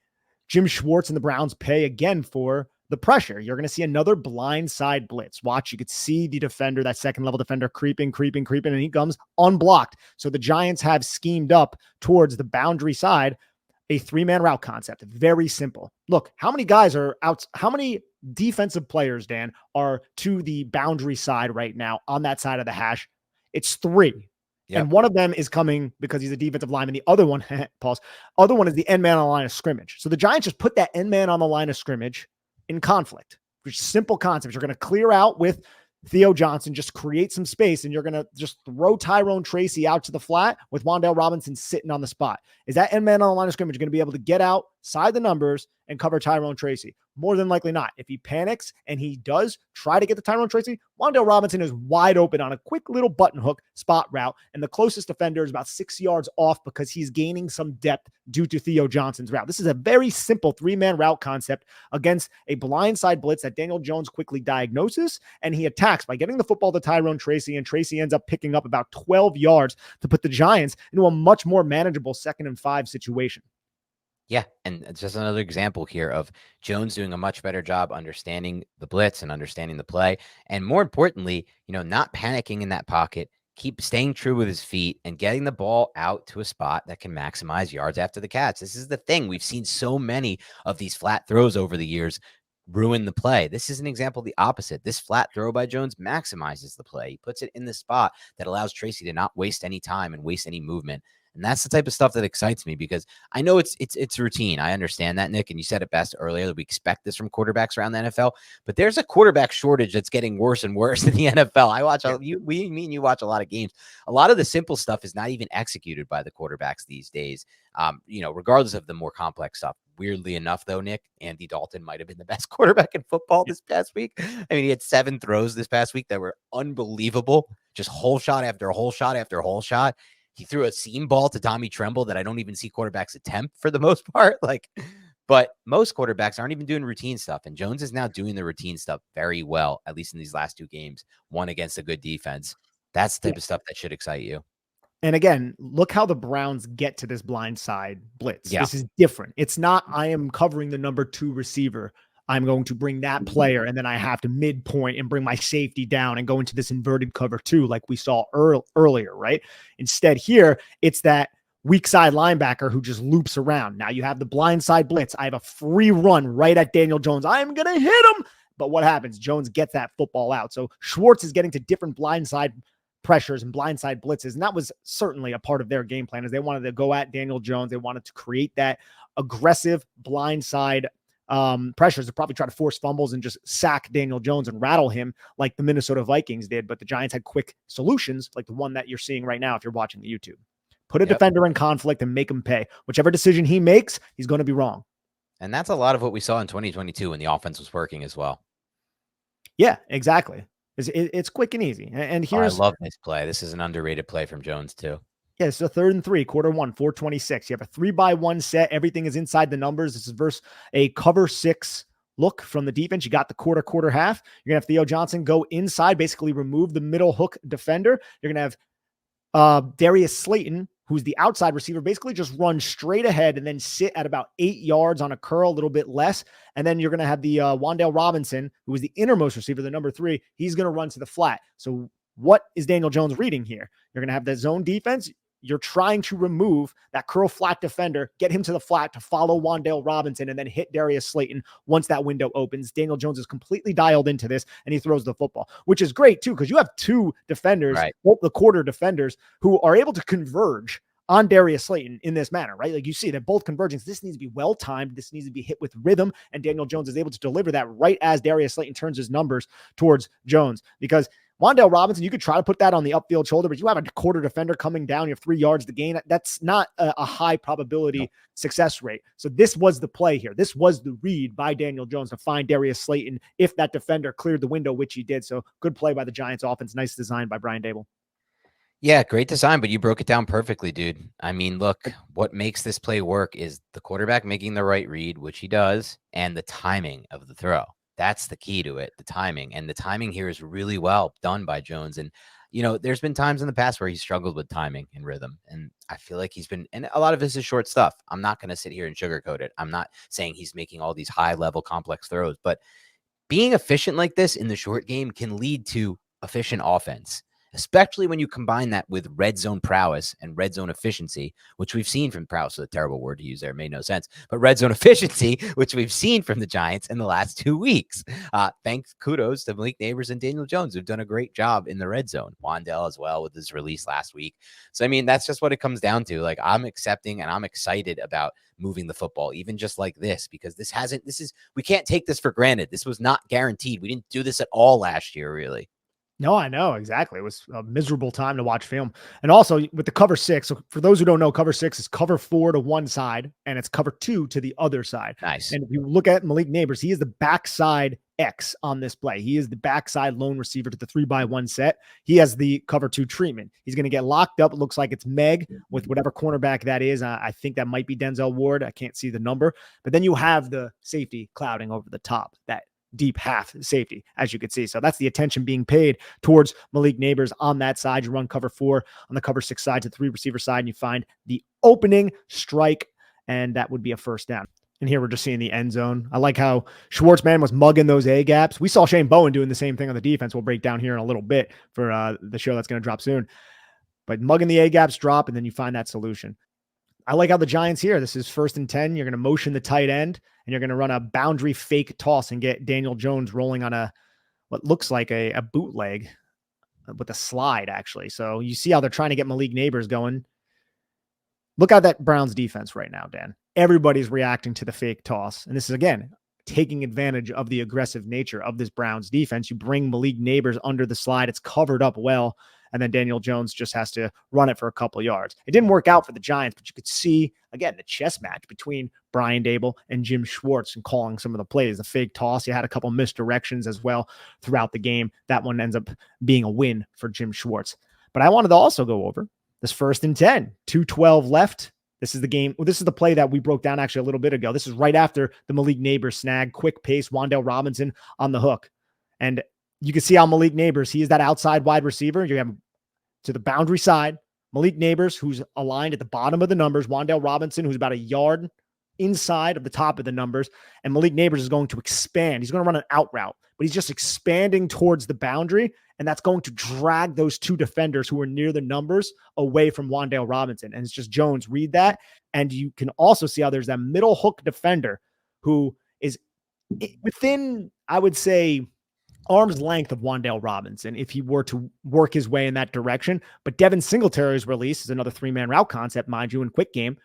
Jim Schwartz and the Browns pay again for the pressure. You're going to see another blindside blitz. Watch, you could see the defender, that second level defender, creeping, and he comes unblocked. So the Giants have schemed up towards the boundary side a 3-man route concept. Very simple. Look, how many guys are out? How many defensive players, Dan, are to the boundary side right now on that side of the hash? It's 3. Yep. And one of them is coming because he's a defensive lineman. The other one, other one is the end man on the line of scrimmage. So the Giants just put that end man on the line of scrimmage in conflict, which is simple concept. You're going to clear out with Theo Johnson, just create some space, and you're going to just throw Tyrone Tracy out to the flat with Wan'Dale Robinson sitting on the spot. Is that end man on the line of scrimmage going to be able to get outside the numbers and cover Tyrone Tracy? More than likely not. If he panics and he does try to get to Tyrone Tracy, Wan'Dale Robinson is wide open on a quick little button hook spot route, and the closest defender is about 6 yards off because he's gaining some depth due to Theo Johnson's route. This is a very simple 3-man route concept against a blindside blitz that Daniel Jones quickly diagnoses, and he attacks by getting the football to Tyrone Tracy, and Tracy ends up picking up about 12 yards to put the Giants into a much more manageable 2nd and 5 situation. Yeah, and it's just another example here of Jones doing a much better job understanding the blitz and understanding the play. And more importantly, not panicking in that pocket, keep staying true with his feet and getting the ball out to a spot that can maximize yards after the catch. This is the thing. We've seen so many of these flat throws over the years ruin the play. This is an example of the opposite. This flat throw by Jones maximizes the play. He puts it in the spot that allows Tracy to not waste any time and waste any movement. And that's the type of stuff that excites me because I know it's routine. I understand that, Nick, and you said it best earlier that we expect this from quarterbacks around the NFL, but there's a quarterback shortage that's getting worse and worse in the NFL. I watch, me and you watch a lot of games. A lot of the simple stuff is not even executed by the quarterbacks these days, regardless of the more complex stuff. Weirdly enough, though, Nick, Andy Dalton might have been the best quarterback in football this past week. I mean, he had 7 throws this past week that were unbelievable, just hole shot after hole shot after hole shot. He threw a seam ball to Tommy Tremble that I don't even see quarterbacks attempt for the most part. But most quarterbacks aren't even doing routine stuff. And Jones is now doing the routine stuff very well, at least in these last 2 games, one against a good defense. That's the type of stuff that should excite you. And again, look how the Browns get to this blindside blitz. Yeah. This is different. It's not, I am covering the number 2 receiver. I'm going to bring that player, and then I have to midpoint and bring my safety down and go into this inverted cover 2 like we saw earlier, right? Instead here, it's that weak side linebacker who just loops around. Now you have the blindside blitz. I have a free run right at Daniel Jones. I'm going to hit him. But what happens? Jones gets that football out. So Schwartz is getting to different blindside pressures and blindside blitzes. And that was certainly a part of their game plan, as they wanted to go at Daniel Jones. They wanted to create that aggressive blindside pressures to probably try to force fumbles and just sack Daniel Jones and rattle him like the Minnesota Vikings did. But the Giants had quick solutions like the one that you're seeing right now if you're watching the YouTube. Put a defender in conflict and make him pay. Whichever decision he makes, he's going to be wrong. And that's a lot of what we saw in 2022 when the offense was working as well. Yeah, exactly. It's quick and easy. And here's I love this play. This is an underrated play from Jones too. Yeah, it's a 3rd and 3, quarter 1, 4:26. You have a 3-by-1 set. Everything is inside the numbers. This is versus a cover 6 look from the defense. You got the quarter half. You're going to have Theo Johnson go inside, basically remove the middle hook defender. You're going to have Darius Slayton, who's the outside receiver, basically just run straight ahead and then sit at about 8 yards on a curl, a little bit less. And then you're going to have the Wan'Dale Robinson, who is the innermost receiver, the number 3. He's going to run to the flat. So what is Daniel Jones reading here? You're going to have the zone defense. You're trying to remove that curl flat defender, get him to the flat to follow Wan'Dale Robinson, and then hit Darius Slayton once that window opens. Daniel Jones is completely dialed into this, and he throws the football, which is great too, because you have 2 defenders, right, both the quarter defenders, who are able to converge on Darius Slayton in this manner, right? Like you see, they're both converging. This needs to be well-timed. This needs to be hit with rhythm, and Daniel Jones is able to deliver that right as Darius Slayton turns his numbers towards Jones, because Wan'Dale Robinson, you could try to put that on the upfield shoulder, but you have a quarter defender coming down. You have 3 yards to gain. That's not a high probability success rate. So this was the play here. This was the read by Daniel Jones to find Darius Slayton if that defender cleared the window, which he did. So good play by the Giants offense. Nice design by Brian Daboll. Yeah, great design, but you broke it down perfectly, dude. I mean, look, what makes this play work is the quarterback making the right read, which he does, and the timing of the throw. That's the key to it, the timing. And the timing here is really well done by Jones. And, you know, there's been times in the past where he struggled with timing and rhythm. And I feel like and a lot of this is short stuff. I'm not going to sit here and sugarcoat it. I'm not saying he's making all these high level complex throws, but being efficient like this in the short game can lead to efficient offense, especially when you combine that with red zone prowess and red zone efficiency, which we've seen from prowess, a terrible word to use there, it made no sense, but red zone efficiency, which we've seen from the Giants in the last 2 weeks. Thanks, kudos to Malik Nabers and Daniel Jones, who've done a great job in the red zone. Wan'Dale as well with his release last week. So, I mean, that's just what it comes down to. Like, I'm accepting and I'm excited about moving the football, even just like this, because we can't take this for granted. This was not guaranteed. We didn't do this at all last year, really. No, I know exactly. It was a miserable time to watch film. And also with the cover 6. So for those who don't know, cover 6 is cover 4 to one side and it's cover 2 to the other side. Nice. And if you look at Malik Nabers, he is the backside X on this play. He is the backside lone receiver to the 3-by-1 set. He has the cover 2 treatment. He's going to get locked up. It looks like it's Meg with whatever cornerback that is. I think that might be Denzel Ward. I can't see the number, but then you have the safety clouding over the top, that deep half safety, as you can see. So that's the attention being paid towards Malik Nabers on that side. You run cover 4 on the cover 6 side to 3 receiver side, and you find the opening strike, and that would be a first down. And here we're just seeing the end zone. I like how Schwartzman was mugging those A gaps. We saw Shane Bowen doing the same thing on the defense. We'll break down here in a little bit for the show that's going to drop soon. But mugging the A gaps drop, and then you find that solution. I like how the Giants here, this is 1st and 10. You're going to motion the tight end and you're going to run a boundary fake toss and get Daniel Jones rolling on what looks like a bootleg with a slide, actually. So you see how they're trying to get Malik Nabers going. Look at that Browns defense right now, Dan. Everybody's reacting to the fake toss. And this is, again, taking advantage of the aggressive nature of this Browns defense. You bring Malik Nabers under the slide. It's covered up well. And then Daniel Jones just has to run it for a couple yards. It didn't work out for the Giants, but you could see, again, the chess match between Brian Daboll and Jim Schwartz and calling some of the plays. The fake toss, you had a couple misdirections as well throughout the game. That one ends up being a win for Jim Schwartz. But I wanted to also go over this 1st and 10, 2:12 left. This is the game. Well, this is the play that we broke down actually a little bit ago. This is right after the Malik Nabers snag, quick pace, Wan'Dale Robinson on the hook. And you can see how Malik Nabers, he is that outside wide receiver. You have to the boundary side, Malik Nabers, who's aligned at the bottom of the numbers, Wan'Dale Robinson, who's about a yard inside of the top of the numbers, and Malik Nabers is going to expand. He's going to run an out route, but he's just expanding towards the boundary, and that's going to drag those 2 defenders who are near the numbers away from Wan'Dale Robinson. And it's just Jones, read that, and you can also see how there's that middle hook defender who is within, I would say, arm's length of Wan'Dale Robinson if he were to work his way in that direction. But Devin Singletary's release is another 3-man route concept, mind you, in quick game.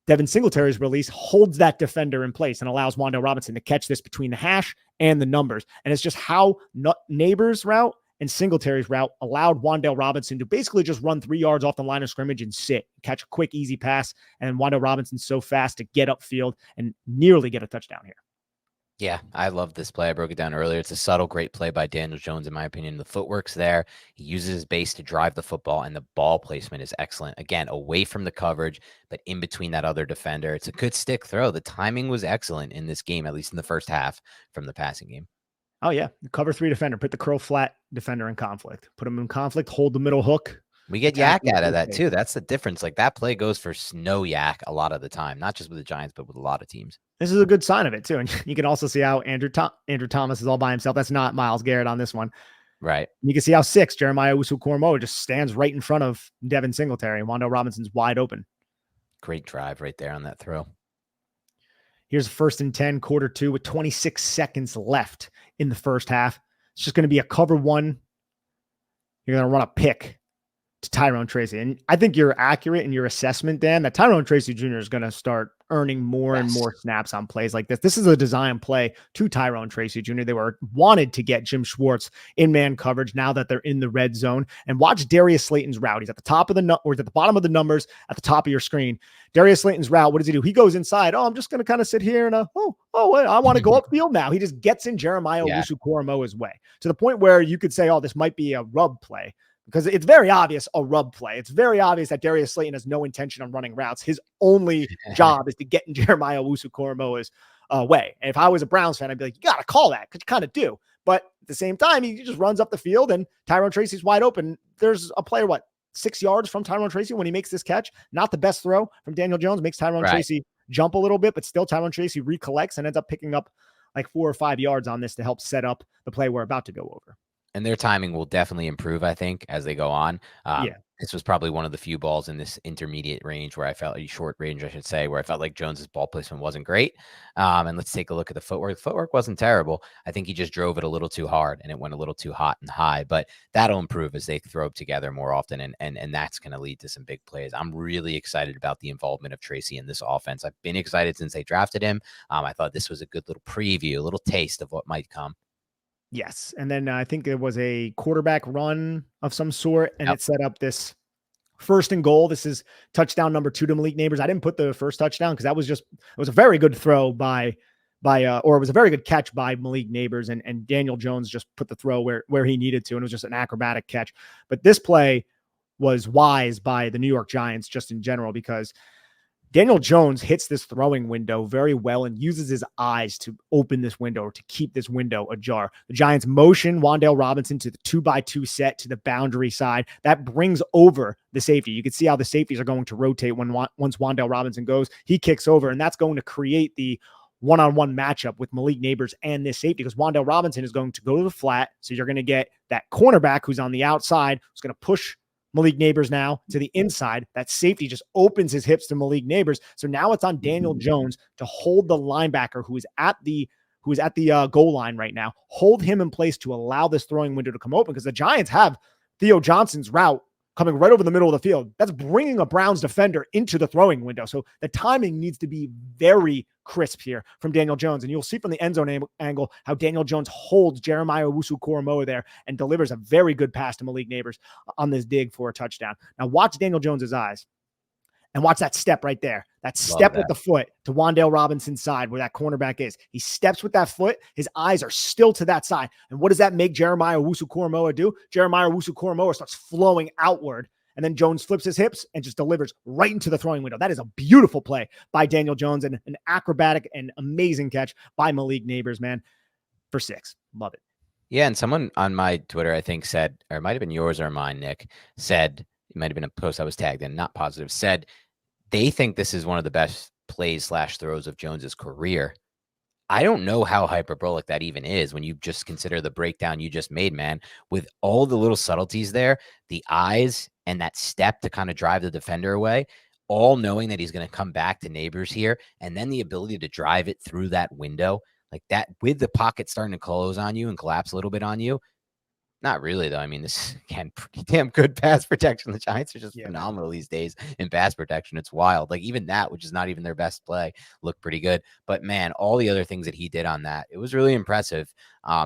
Devin Singletary's release holds that defender in place and allows Wan'Dale Robinson to catch this between the hash and the numbers. And it's just how Nabers' route and Singletary's route allowed Wan'Dale Robinson to basically just run 3 yards off the line of scrimmage and sit, catch a quick, easy pass. And Wan'Dale Robinson's so fast to get upfield and nearly get a touchdown here. Yeah, I love this play. I broke it down earlier. It's a subtle, great play by Daniel Jones, in my opinion. The footwork's there. He uses his base to drive the football, and the ball placement is excellent. Again, away from the coverage, but in between that other defender. It's a good stick throw. The timing was excellent in this game, at least in the first half from the passing game. Oh yeah, cover 3 defender. Put the curl flat defender in conflict. Put him in conflict. Hold the middle hook. We get Attack yak him out of with that base. too. That's the difference. Like that play goes for no yak a lot of the time, not just with the Giants, but with a lot of teams. This is a good sign of it too. And you can also see how Andrew Thomas is all by himself. That's not Myles Garrett on this one. Right. You can see how 6 Jeremiah Owusu-Koramoah just stands right in front of Devin Singletary. And Wan'Dale Robinson's wide open. Great drive right there on that throw. Here's 1st and 10, quarter 2 with 26 seconds left in the first half. It's just going to be a cover 1. You're going to run a pick to Tyrone Tracy. And I think you're accurate in your assessment, Dan, that Tyrone Tracy Jr. is going to start earning more and more snaps on plays like this. This is a design play to Tyrone Tracy Jr. They were wanted to get Jim Schwartz in man coverage now that they're in the red zone. And watch Darius Slayton's route. He's at the top of or at the bottom of the numbers at the top of your screen. Darius Slayton's route, what does he do? He goes inside. Oh, I'm just going to kind of sit here and I want to go upfield now. He just gets in Jeremiah Owusu-Koramoah's way to the point where you could say, oh, this might be a rub play. Because it's very obvious a rub play. It's very obvious that Darius Slayton has no intention on running routes. His only job is to get in Jeremiah Owusu-Koramoah's way. And if I was a Browns fan, I'd be like, you got to call that because you kind of do. But at the same time, he just runs up the field and Tyrone Tracy's wide open. There's a player, 6 yards from Tyrone Tracy when he makes this catch. Not the best throw from Daniel Jones. Makes Tyrone Tracy jump a little bit, but still Tyrone Tracy recollects and ends up picking up like 4 or 5 yards on this to help set up the play we're about to go over. And their timing will definitely improve, I think, as they go on. This was probably one of the few balls in this intermediate range where I felt short range, I should say, where I felt like Jones's ball placement wasn't great. And let's take a look at the footwork. The footwork wasn't terrible. I think he just drove it a little too hard and it went a little too hot and high, but that'll improve as they throw together more often. And that's going to lead to some big plays. I'm really excited about the involvement of Tracy in this offense. I've been excited since they drafted him. I thought this was a good little preview, a little taste of what might come. Yes. And then I think it was a quarterback run of some sort, and it set up this 1st and goal. This is touchdown number 2 to Malik Nabers. I didn't put the first touchdown because it was a very good throw or it was a very good catch by Malik Nabers, and Daniel Jones just put the throw where he needed to, and it was just an acrobatic catch. But this play was wise by the New York Giants just in general because Daniel Jones hits this throwing window very well and uses his eyes to open this window or to keep this window ajar. The Giants motion Wan'Dale Robinson to the 2x2 set to the boundary side. That brings over the safety. You can see how the safeties are going to rotate once Wan'Dale Robinson goes. He kicks over, and that's going to create the one-on-one matchup with Malik Nabers and this safety because Wan'Dale Robinson is going to go to the flat. So you're going to get that cornerback who's on the outside who's going to push Malik Nabers now to the inside. That safety just opens his hips to Malik Nabers. So now it's on Daniel Jones to hold the linebacker who is at the goal line right now, hold him in place to allow this throwing window to come open because the Giants have Theo Johnson's route coming right over the middle of the field. That's bringing a Browns defender into the throwing window. So the timing needs to be very crisp here from Daniel Jones. And you'll see from the end zone angle how Daniel Jones holds Jeremiah Owusu-Koramoah there and delivers a very good pass to Malik Nabers on this dig for a touchdown. Now watch Daniel Jones's eyes and watch that step right there. That step with the foot to Wan'Dale Robinson's side where that cornerback is. He steps with that foot. His eyes are still to that side. And what does that make Jeremiah Owusu-Koramoah do? Jeremiah Owusu-Koramoah starts flowing outward. And then Jones flips his hips and just delivers right into the throwing window. That is a beautiful play by Daniel Jones and an acrobatic and amazing catch by Malik Nabers, man, for 6. Love it. Yeah, and someone on my Twitter, I think, said, or it might have been yours or mine, Nick, said, it might have been a post I was tagged in, not positive, said they think this is one of the best plays/throws of Jones's career. I don't know how hyperbolic that even is when you just consider the breakdown you just made, man, with all the little subtleties there, the eyes and that step to kind of drive the defender away, all knowing that he's going to come back to Nabers here, and then the ability to drive it through that window like that with the pocket starting to close on you and collapse a little bit on you. Not really, though. I mean, this is, again, pretty damn good pass protection. The Giants are just phenomenal these days in pass protection. It's wild. Like, even that, which is not even their best play, looked pretty good. But, man, all the other things that he did on that, it was really impressive.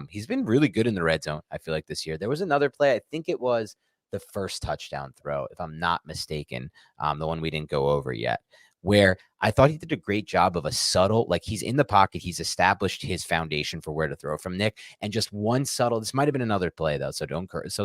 He's been really good in the red zone, I feel like, this year. There was another play. I think it was the first touchdown throw, if I'm not mistaken, the one we didn't go over yet, where I thought he did a great job of a subtle, like he's in the pocket. He's established his foundation for where to throw from, Nick. And just one subtle, this might've been another play though. So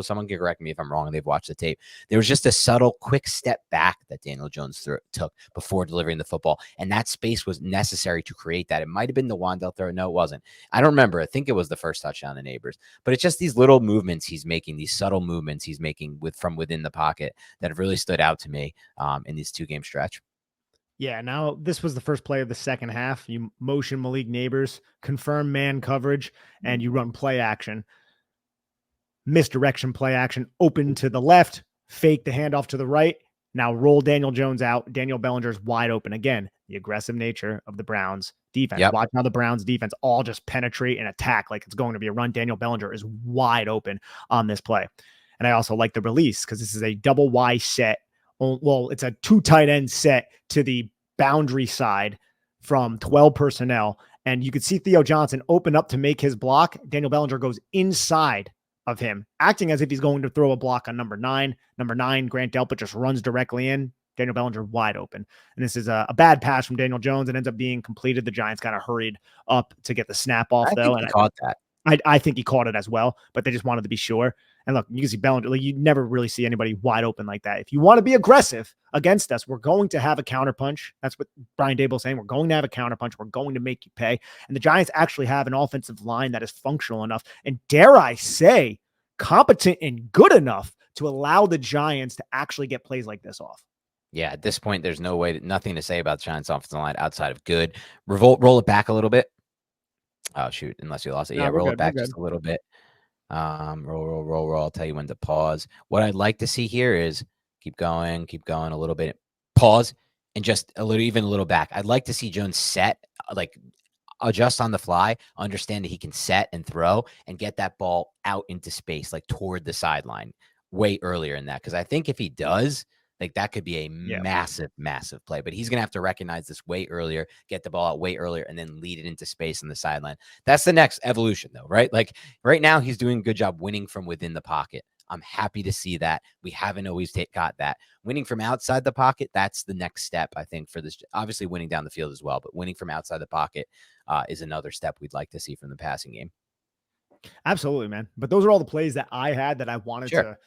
someone can correct me if I'm wrong and they've watched the tape. There was just a subtle quick step back that Daniel Jones took before delivering the football. And that space was necessary to create that. It might've been the Wandell throw. No, it wasn't. I don't remember. I think it was the first touchdown to Nabers, but it's just these little movements he's making, these subtle movements he's making from within the pocket that have really stood out to me in this 2-game stretch. Yeah, now this was the first play of the second half. You motion Malik Nabers, confirm man coverage, and you run play action. Misdirection play action, open to the left, fake the handoff to the right. Now roll Daniel Jones out. Daniel Bellinger's wide open. Again, the aggressive nature of the Browns defense. Yep. Watch how the Browns defense all just penetrate and attack like it's going to be a run. Daniel Bellinger is wide open on this play. And I also like the release because this is a double Y set. Well, it's a 2 tight end set to the boundary side from 12 personnel. And you could see Theo Johnson open up to make his block. Daniel Bellinger goes inside of him, acting as if he's going to throw a block on number 9. Number 9, Grant Delpit, just runs directly in. Daniel Bellinger wide open. And this is a bad pass from Daniel Jones. It ends up being completed. The Giants kind of hurried up to get the snap off, though. And he caught that. I think he caught it as well, but they just wanted to be sure. And look, you can see Bellinger, like, you never really see anybody wide open like that. If you want to be aggressive against us, we're going to have a counterpunch. That's what Brian Daboll is saying. We're going to have a counterpunch. We're going to make you pay. And the Giants actually have an offensive line that is functional enough, and dare I say, competent and good enough to allow the Giants to actually get plays like this off. Yeah, at this point, there's nothing to say about the Giants offensive line outside of good. Roll it back a little bit. Oh, shoot, unless you lost it. Yeah, roll it back just a little bit. Roll. I'll tell you when to pause. What I'd like to see here is keep going a little bit, pause, and just even a little back. I'd like to see Jones set, like adjust on the fly, understand that he can set and throw and get that ball out into space, like toward the sideline way earlier in that. Because I think if he does, like that could be a massive play, but he's going to have to recognize this way earlier, get the ball out way earlier, and then lead it into space on the sideline. That's the next evolution though, right? Like right now he's doing a good job winning from within the pocket. I'm happy to see that. We haven't always got that. Winning from outside the pocket, that's the next step, I think, for this. Obviously winning down the field as well, but winning from outside the pocket is another step we'd like to see from the passing game. Absolutely, man. But those are all the plays that I had that I wanted to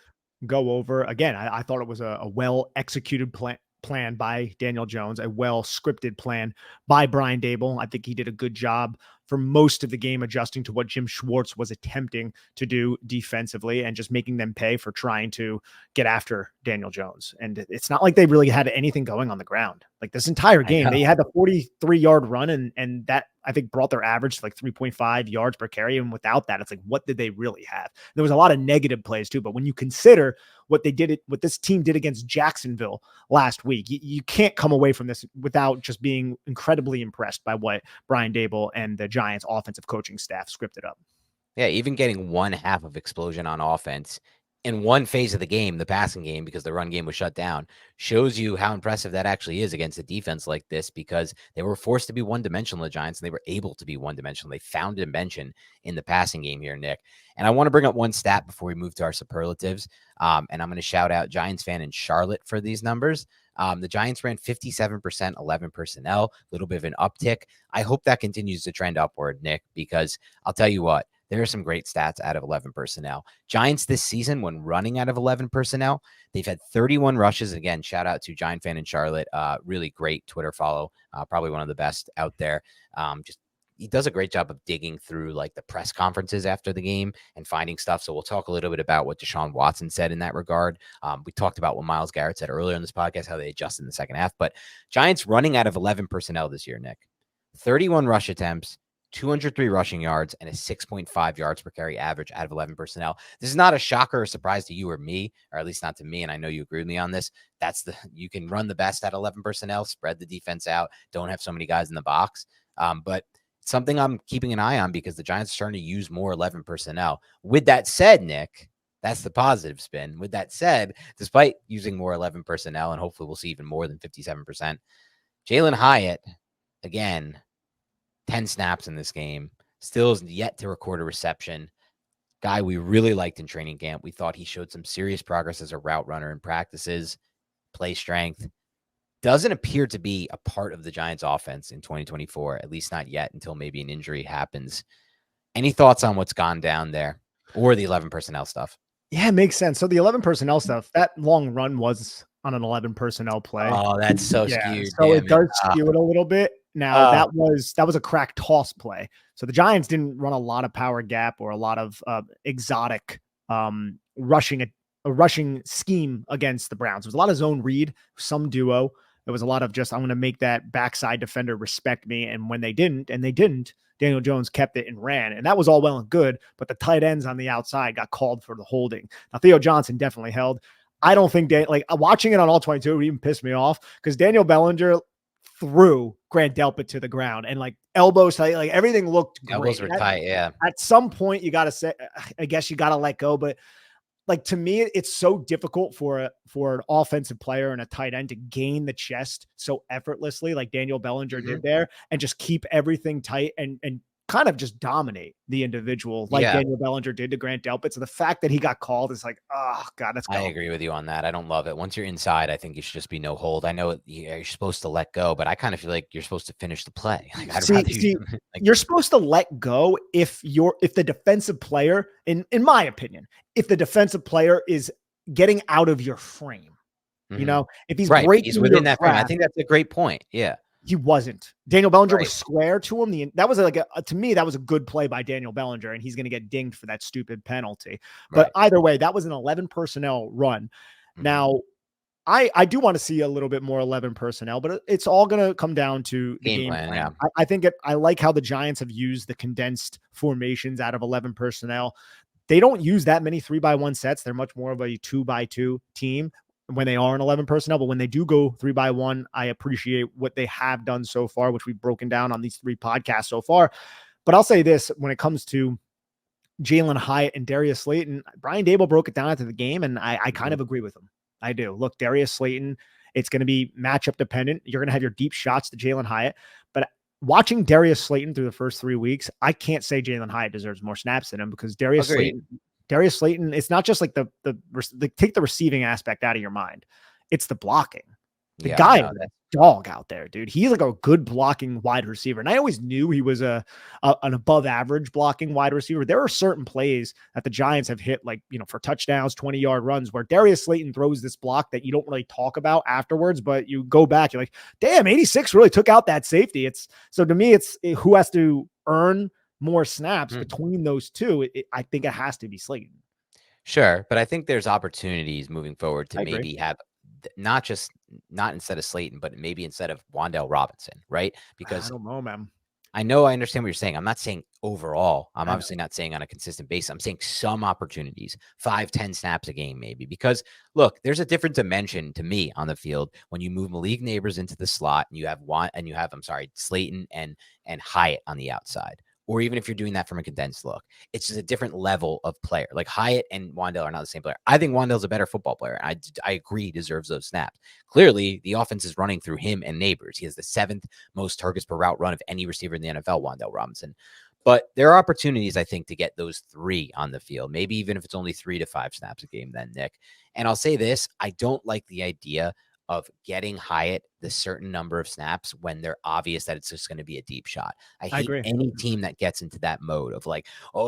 go over. Again, I thought it was a well-executed plan by Daniel Jones, a well-scripted plan by Brian Daboll. I think he did a good job for most of the game adjusting to what Jim Schwartz was attempting to do defensively and just making them pay for trying to get after Daniel Jones. And it's not like they really had anything going on the ground. Like this entire game, they had the 43-yard run, and that I think brought their average to like 3.5 yards per carry. And without that, it's like, what did they really have? There was a lot of negative plays too, but when you consider what this team did against Jacksonville last week, you can't come away from this without just being incredibly impressed by what Brian Daboll and the Giants offensive coaching staff scripted up. Yeah, even getting one half of explosion on offense in one phase of the game, the passing game, because the run game was shut down, shows you how impressive that actually is against a defense like this, because they were forced to be one-dimensional, the Giants, and they were able to be one-dimensional. They found a dimension in the passing game here, Nick. And I want to bring up one stat before we move to our superlatives, and I'm going to shout out Giants fan in Charlotte for these numbers. The Giants ran 57% 11 personnel, a little bit of an uptick. I hope that continues to trend upward, Nick, because I'll tell you what, there are some great stats out of 11 personnel. Giants this season, when running out of 11 personnel, they've had 31 rushes. Again, shout out to Giant fan in Charlotte. Really great Twitter follow. Probably one of the best out there. He does a great job of digging through like the press conferences after the game and finding stuff. So we'll talk a little bit about what Deshaun Watson said in that regard. We talked about what Myles Garrett said earlier in this podcast, how they adjusted in the second half. But Giants running out of 11 personnel this year, Nick. 31 rush attempts, 203 rushing yards, and a 6.5 yards per carry average out of 11 personnel. This is not a shocker or surprise to you or me, or at least not to me, and I know you agree with me on this. You can run the best at 11 personnel, spread the defense out, don't have so many guys in the box. But something I'm keeping an eye on because the Giants are starting to use more 11 personnel. With that said, Nick, that's the positive spin. With that said, despite using more 11 personnel, and hopefully we'll see even more than 57%, Jalen Hyatt, again, 10 snaps in this game, still is yet to record a reception. Guy we really liked in training camp. We thought he showed some serious progress as a route runner in practices, play strength. doesn't appear to be a part of the Giants offense in 2024, at least not yet until maybe an injury happens. Any thoughts on what's gone down there or the 11 personnel stuff? Yeah, it makes sense. So the 11 personnel stuff, that long run was on an 11 personnel play. Oh, that's so Yeah, skewed. so Damn it does skew it a little bit. Now that was a crack toss play. So the Giants didn't run a lot of power gap or a lot of exotic rushing a rushing scheme against the Browns. There was a lot of zone read, some duo. There was a lot of just, I'm going to make that backside defender respect me. And when they didn't, Daniel Jones kept it and ran. And that was all well and good, but the tight ends on the outside got called for the holding. Now, Theo Johnson definitely held. I don't think watching it on all 22 would even piss me off because Daniel Bellinger threw Grant Delpit to the ground and elbows, everything looked great. Elbows were tight, yeah. At some point, you got to say, I guess you got to let go, but to me, it's so difficult for an offensive player and a tight end to gain the chest so effortlessly, like Daniel Bellinger did there, and just keep everything tight and kind of just dominate the individual Daniel Bellinger did to Grant Delpit. So the fact that he got called is oh God, let's go. I agree with you on that. I don't love it. Once you're inside, I think you should just be no hold. I know you're supposed to let go, but I kind of feel like you're supposed to finish the play. You're supposed to let go if the defensive player, in my opinion, if the defensive player is getting out of your frame, if he's breaking, he's within that frame. I think that's a great point. Yeah. He wasn't. Daniel Bellinger was square to him. That was to me, that was a good play by Daniel Bellinger, and he's going to get dinged for that stupid penalty. But either way, that was an 11 personnel run. Now, I do want to see a little bit more 11 personnel, but it's all going to come down to the game plan. Yeah. I think I like how the Giants have used the condensed formations out of 11 personnel. They don't use that many 3x1 sets. They're much more of a 2x2 team when they are in 11 personnel, but when they do go 3x1, I appreciate what they have done so far, which we've broken down on these 3 podcasts so far. But I'll say this, when it comes to Jalen Hyatt and Darius Slayton, Brian Daboll broke it down after the game, and I kind of agree with him. I do. Look, Darius Slayton, it's going to be matchup dependent. You're going to have your deep shots to Jalen Hyatt, but watching Darius Slayton through the first 3 weeks, I can't say Jalen Hyatt deserves more snaps than him because Darius Slayton, it's not just take the receiving aspect out of your mind. It's the blocking. The guy is a dog out there, dude. He's a good blocking wide receiver. And I always knew he was an above average blocking wide receiver. There are certain plays that the Giants have hit, for touchdowns, 20-yard runs, where Darius Slayton throws this block that you don't really talk about afterwards, but you go back, you're like, damn, 86 really took out that safety. So to me, it's who has to earn more snaps between those two. I think it has to be Slayton. Sure, but I think there's opportunities moving forward to maybe have not instead of Slayton, but maybe instead of Wan'Dale Robinson, right? Because I don't know, man. I understand what you're saying. I'm not saying overall. I'm obviously not saying on a consistent basis. I'm saying some opportunities, 5-10 snaps a game, maybe. Because look, there's a different dimension to me on the field when you move Malik Nabers into the slot and you have Slayton and Hyatt on the outside. Or even if you're doing that from a condensed look, it's just a different level of player. Like Hyatt and Wan'Dale are not the same player. I think Wan'Dale's a better football player. I agree he deserves those snaps. Clearly, the offense is running through him and Nabers. He has the 7th most targets per route run of any receiver in the NFL, Wan'Dale Robinson. But there are opportunities, I think, to get those 3 on the field, maybe even if it's only 3 to 5 snaps a game then, Nick. And I'll say this, I don't like the idea of getting Hyatt the certain number of snaps when they're obvious that it's just going to be a deep shot. I hate any team that gets into that mode of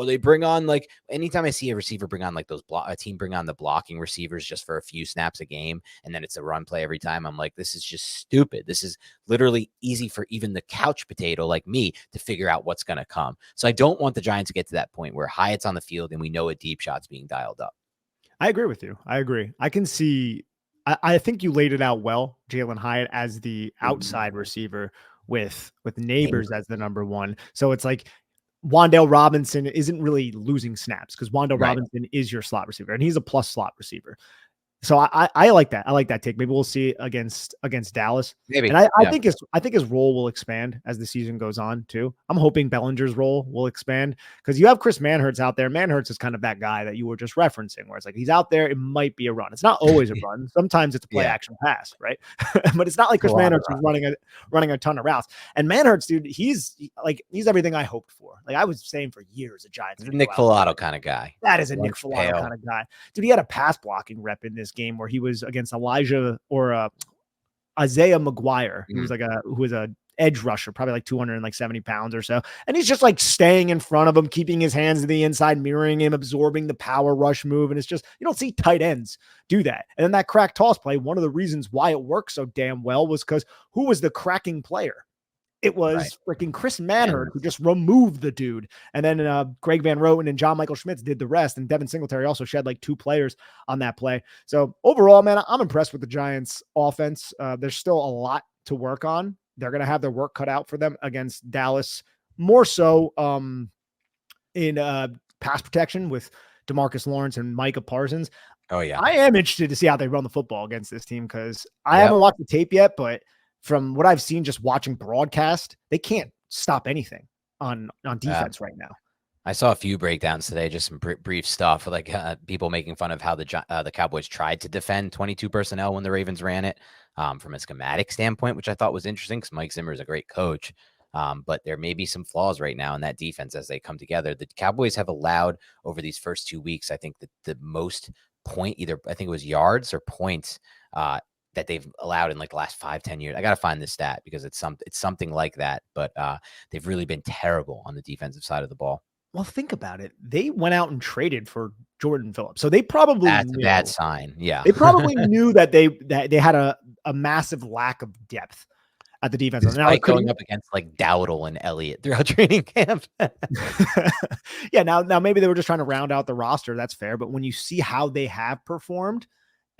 they bring on anytime I see a receiver bring on a team bring on the blocking receivers just for a few snaps a game, and then it's a run play every time. I'm like, this is just stupid. This is literally easy for even the couch potato like me to figure out what's going to come. So I don't want the Giants to get to that point where Hyatt's on the field and we know a deep shot's being dialed up. I agree with you. I agree. I can see. I think you laid it out well, Jalen Hyatt as the outside receiver with Nabers as the number 1. So it's like Wan'Dale Robinson isn't really losing snaps because Wan'Dale Robinson is your slot receiver and he's a plus slot receiver. So I like that. I like that take. Maybe we'll see it against Dallas. Maybe. And I think his role will expand as the season goes on too. I'm hoping Bellinger's role will expand because you have Chris Manhertz out there. Manhertz is kind of that guy that you were just referencing, where it's like he's out there. It might be a run. It's not always a run. Sometimes it's a play action pass, right? But it's not like Chris Manhertz is running a ton of routes. And Manhertz, dude, he's everything I hoped for. Like I was saying for years, a Giants. Nick Filato kind of guy. That is a Nick Filato kind of guy. Dude, he had a pass blocking rep in this game where he was against Elijah or Isaiah McGuire, Mm. who was a edge rusher, probably like 270 pounds or so. And he's just like staying in front of him, keeping his hands to the inside, mirroring him, absorbing the power rush move. And it's just, you don't see tight ends do that. And then that crack toss play, one of the reasons why it worked so damn well was because who was the cracking player? It was freaking Chris Manherd who just removed the dude. And then Greg Van Roten and John Michael Schmitz did the rest. And Devin Singletary also shed like 2 players on that play. So overall, man, I'm impressed with the Giants offense. There's still a lot to work on. They're going to have their work cut out for them against Dallas, more so in pass protection with DeMarcus Lawrence and Micah Parsons. Oh, yeah. I am interested to see how they run the football against this team because I haven't watched the tape yet, but from what I've seen just watching broadcast, they can't stop anything on defense right now. I saw a few breakdowns today, just some brief stuff, like people making fun of how the Cowboys tried to defend 22 personnel when the Ravens ran it from a schematic standpoint, which I thought was interesting because Mike Zimmer is a great coach. But there may be some flaws right now in that defense as they come together. The Cowboys have allowed over these first 2 weeks, I think, the most point, either I think it was yards or points that they've allowed in like the last 5-10 years. I got to find this stat because it's something like that. But they've really been terrible on the defensive side of the ball. Well, think about it. They went out and traded for Jordan Phillips. So they probably That's a bad sign. Yeah. They probably knew that they had a massive lack of depth at the defense. Now going up against like Dowdle and Elliott throughout training camp. Yeah. Now maybe they were just trying to round out the roster. That's fair. But when you see how they have performed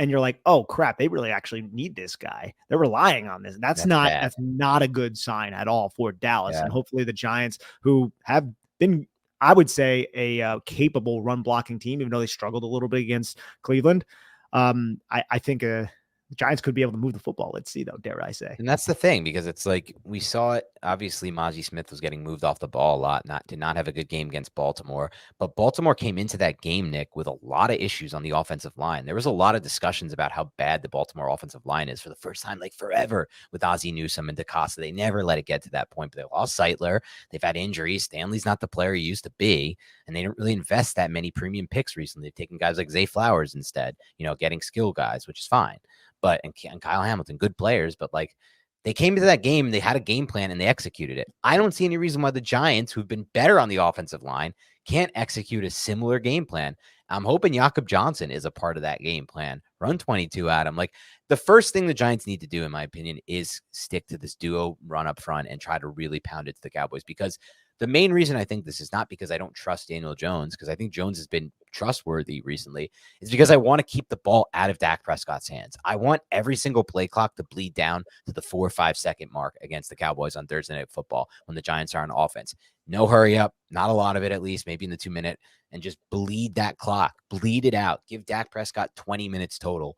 and you're like, oh crap, they really actually need this guy. They're relying on this. That's not a good sign at all for Dallas. And hopefully the Giants, who have been, I would say, a capable run blocking team, even though they struggled a little bit against Cleveland. I think the Giants could be able to move the football. Let's see, though, dare I say. And that's the thing, because it's like we saw it. Obviously, Mozzie Smith was getting moved off the ball a lot, did not have a good game against Baltimore. But Baltimore came into that game, Nick, with a lot of issues on the offensive line. There was a lot of discussions about how bad the Baltimore offensive line is for the first time, like forever, with Ozzie Newsome and DeCosta. They never let it get to that point, but they lost Seitler. They've had injuries. Stanley's not the player he used to be, and they didn't really invest that many premium picks recently. They've taken guys like Zay Flowers instead, getting skill guys, which is fine. But and Kyle Hamilton, good players, but like they came into that game, they had a game plan and they executed it. I don't see any reason why the Giants, who've been better on the offensive line, can't execute a similar game plan. I'm hoping Jakob Johnson is a part of that game plan. Run 22 at him. Like the first thing the Giants need to do, in my opinion, is stick to this duo run up front and try to really pound it to the Cowboys, because the main reason I think this is not because I don't trust Daniel Jones, because I think Jones has been trustworthy recently, is because I want to keep the ball out of Dak Prescott's hands. I want every single play clock to bleed down to the 4 or 5 second mark against the Cowboys on Thursday Night Football when the Giants are on offense. No hurry up, not a lot of it, at least maybe in the 2 minute, and just bleed that clock, bleed it out. Give Dak Prescott 20 minutes total,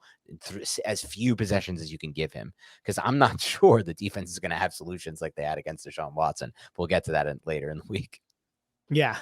as few possessions as you can give him, because I'm not sure the defense is going to have solutions like they had against Deshaun Watson. We'll get to that later in the week. Yeah,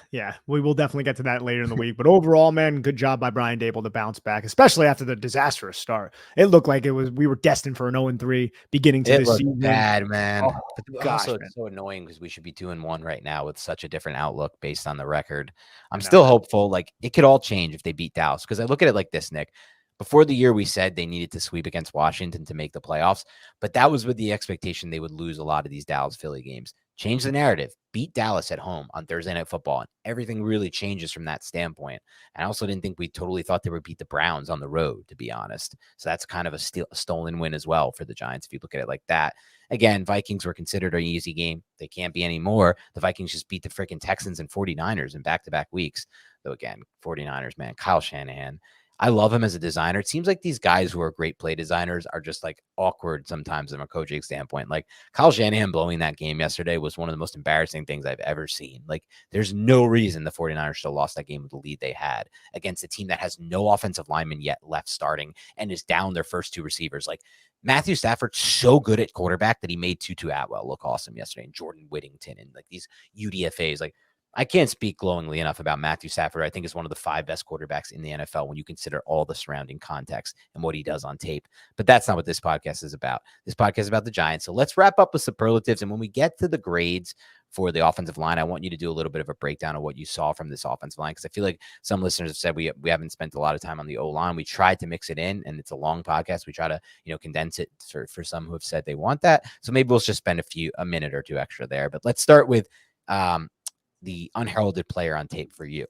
we will definitely get to that later in the week. But overall, man, good job by Brian Daboll to bounce back, especially after the disastrous start. It looked like we were destined for an 0-3 beginning to this season. Bad, man. Oh, but gosh, it's so annoying because we should be 2-1 right now with such a different outlook based on the record. I'm still hopeful. Like it could all change if they beat Dallas, because I look at it like this, Nick. Before the year, we said they needed to sweep against Washington to make the playoffs, but that was with the expectation they would lose a lot of these Dallas-Philly games. Change the narrative. Beat Dallas at home on Thursday Night Football, and everything really changes from that standpoint. And I also didn't think we totally thought they would beat the Browns on the road, to be honest. So that's kind of a stolen win as well for the Giants, if you look at it like that. Again, Vikings were considered an easy game. They can't be anymore. The Vikings just beat the freaking Texans and 49ers in back-to-back weeks. Though, again, 49ers, man, Kyle Shanahan, I love him as a designer. It seems like these guys who are great play designers are just like awkward sometimes from a coaching standpoint. Like Kyle Shanahan blowing that game yesterday was one of the most embarrassing things I've ever seen. Like there's no reason the 49ers should have lost that game with the lead they had against a team that has no offensive lineman yet left starting and is down their first 2 receivers. Like Matthew Stafford's so good at quarterback that he made Tutu Atwell look awesome yesterday, and Jordan Whittington and like these UDFAs. Like I can't speak glowingly enough about Matthew Stafford. I think is one of the 5 best quarterbacks in the NFL when you consider all the surrounding context and what he does on tape. But that's not what this podcast is about. This podcast is about the Giants. So let's wrap up with superlatives. And when we get to the grades for the offensive line. I want you to do a little bit of a breakdown of what you saw from this offensive line, because I feel like some listeners have said we haven't spent a lot of time on the O-line. We tried to mix it in, and it's a long podcast. We try to, condense it for some who have said they want that. So maybe we'll just spend a minute or two extra there. But let's start with the unheralded player on tape for you.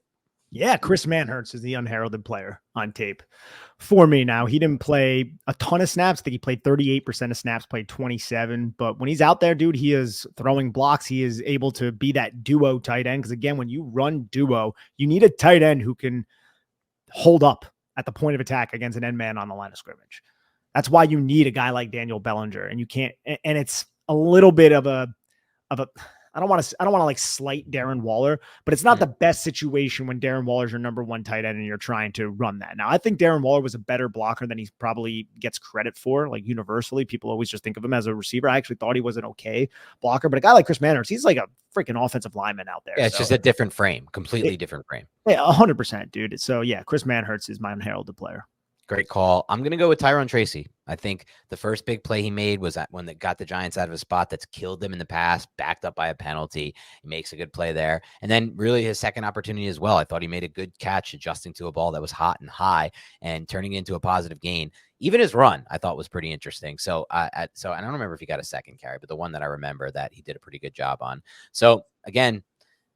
Yeah, Chris Manhertz is the unheralded player on tape for me. Now, he didn't play a ton of snaps. I think he played 38% of snaps, played 27. But when he's out there, dude, he is throwing blocks. He is able to be that duo tight end. Because again, when you run duo, you need a tight end who can hold up at the point of attack against an end man on the line of scrimmage. That's why you need a guy like Daniel Bellinger. And you can't, and it's a little bit of a I don't want to like slight Darren Waller, but it's not the best situation when Darren Waller's your number one tight end and you're trying to run that. Now, I think Darren Waller was a better blocker than he probably gets credit for. Like universally, people always just think of him as a receiver. I actually thought he was an okay blocker, but a guy like Chris Manhertz, he's like a freaking offensive lineman out there. Yeah, it's just a different frame, completely different frame. Yeah, 100%, dude. So yeah, Chris Manhertz is my unheralded player. Great call. I'm going to go with Tyrone Tracy. I think the first big play he made was that one that got the Giants out of a spot that's killed them in the past, backed up by a penalty. He makes a good play there. And then really his second opportunity as well. I thought he made a good catch adjusting to a ball that was hot and high and turning it into a positive gain. Even his run, I thought was pretty interesting. So I don't remember if he got a second carry, but the one that I remember that he did a pretty good job on. So again,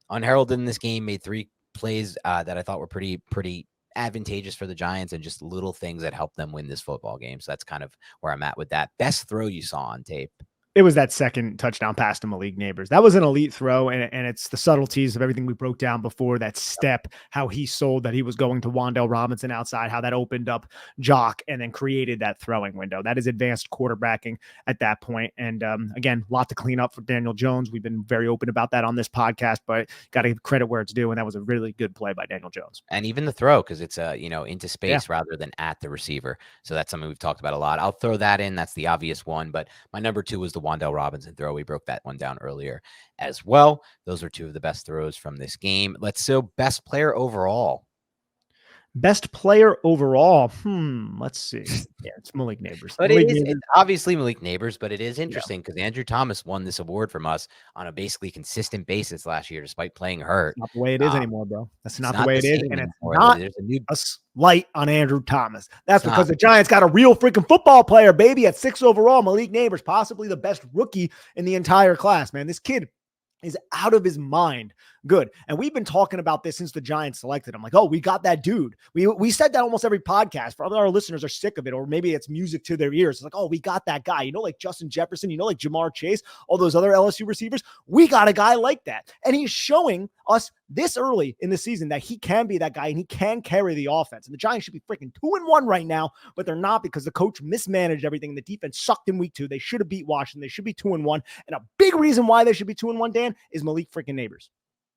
unheralded in this game, made 3 plays that I thought were pretty advantageous for the Giants and just little things that helped them win this football game. So that's kind of where I'm at with that. Best throw you saw on tape? It was that second touchdown pass to Malik Nabers. That was an elite throw, and it's the subtleties of everything we broke down before, that step, how he sold that he was going to Wan'Dale Robinson outside, how that opened up Jock and then created that throwing window. That is advanced quarterbacking at that point. And again, a lot to clean up for Daniel Jones. We've been very open about that on this podcast, but got to give credit where it's due, and that was a really good play by Daniel Jones. And even the throw, because it's into space rather than at the receiver. So that's something we've talked about a lot. I'll throw that in. That's the obvious one, but my number 2 was the Wan'Dale Robinson throw. We broke that one down earlier as well. Those are 2 of the best throws from this game. Best player overall. Best player overall. Let's see. Yeah, it's Malik Nabers. But it's obviously Malik Nabers, but it is interesting because Andrew Thomas won this award from us on a basically consistent basis last year, despite playing hurt. Not the way it is anymore, bro. That's not the way it is. And it's not a slight on Andrew Thomas. That's because the Giants got a real freaking football player, baby, at 6 overall. Malik Nabers, possibly the best rookie in the entire class, man. This kid is out of his mind good. And we've been talking about this since the Giants selected him. Like, oh, we got that dude. We said that almost every podcast. Probably our listeners are sick of it, or maybe it's music to their ears. It's like, oh, we got that guy. Like Justin Jefferson, like Jamar Chase, all those other LSU receivers. We got a guy like that. And he's showing us this early in the season that he can be that guy and he can carry the offense. And the Giants should be freaking 2-1 right now, but they're not because the coach mismanaged everything. The defense sucked in week 2. They should have beat Washington. They should be 2-1. And a big reason why they should be 2-1, Dan, is Malik freaking Nabers.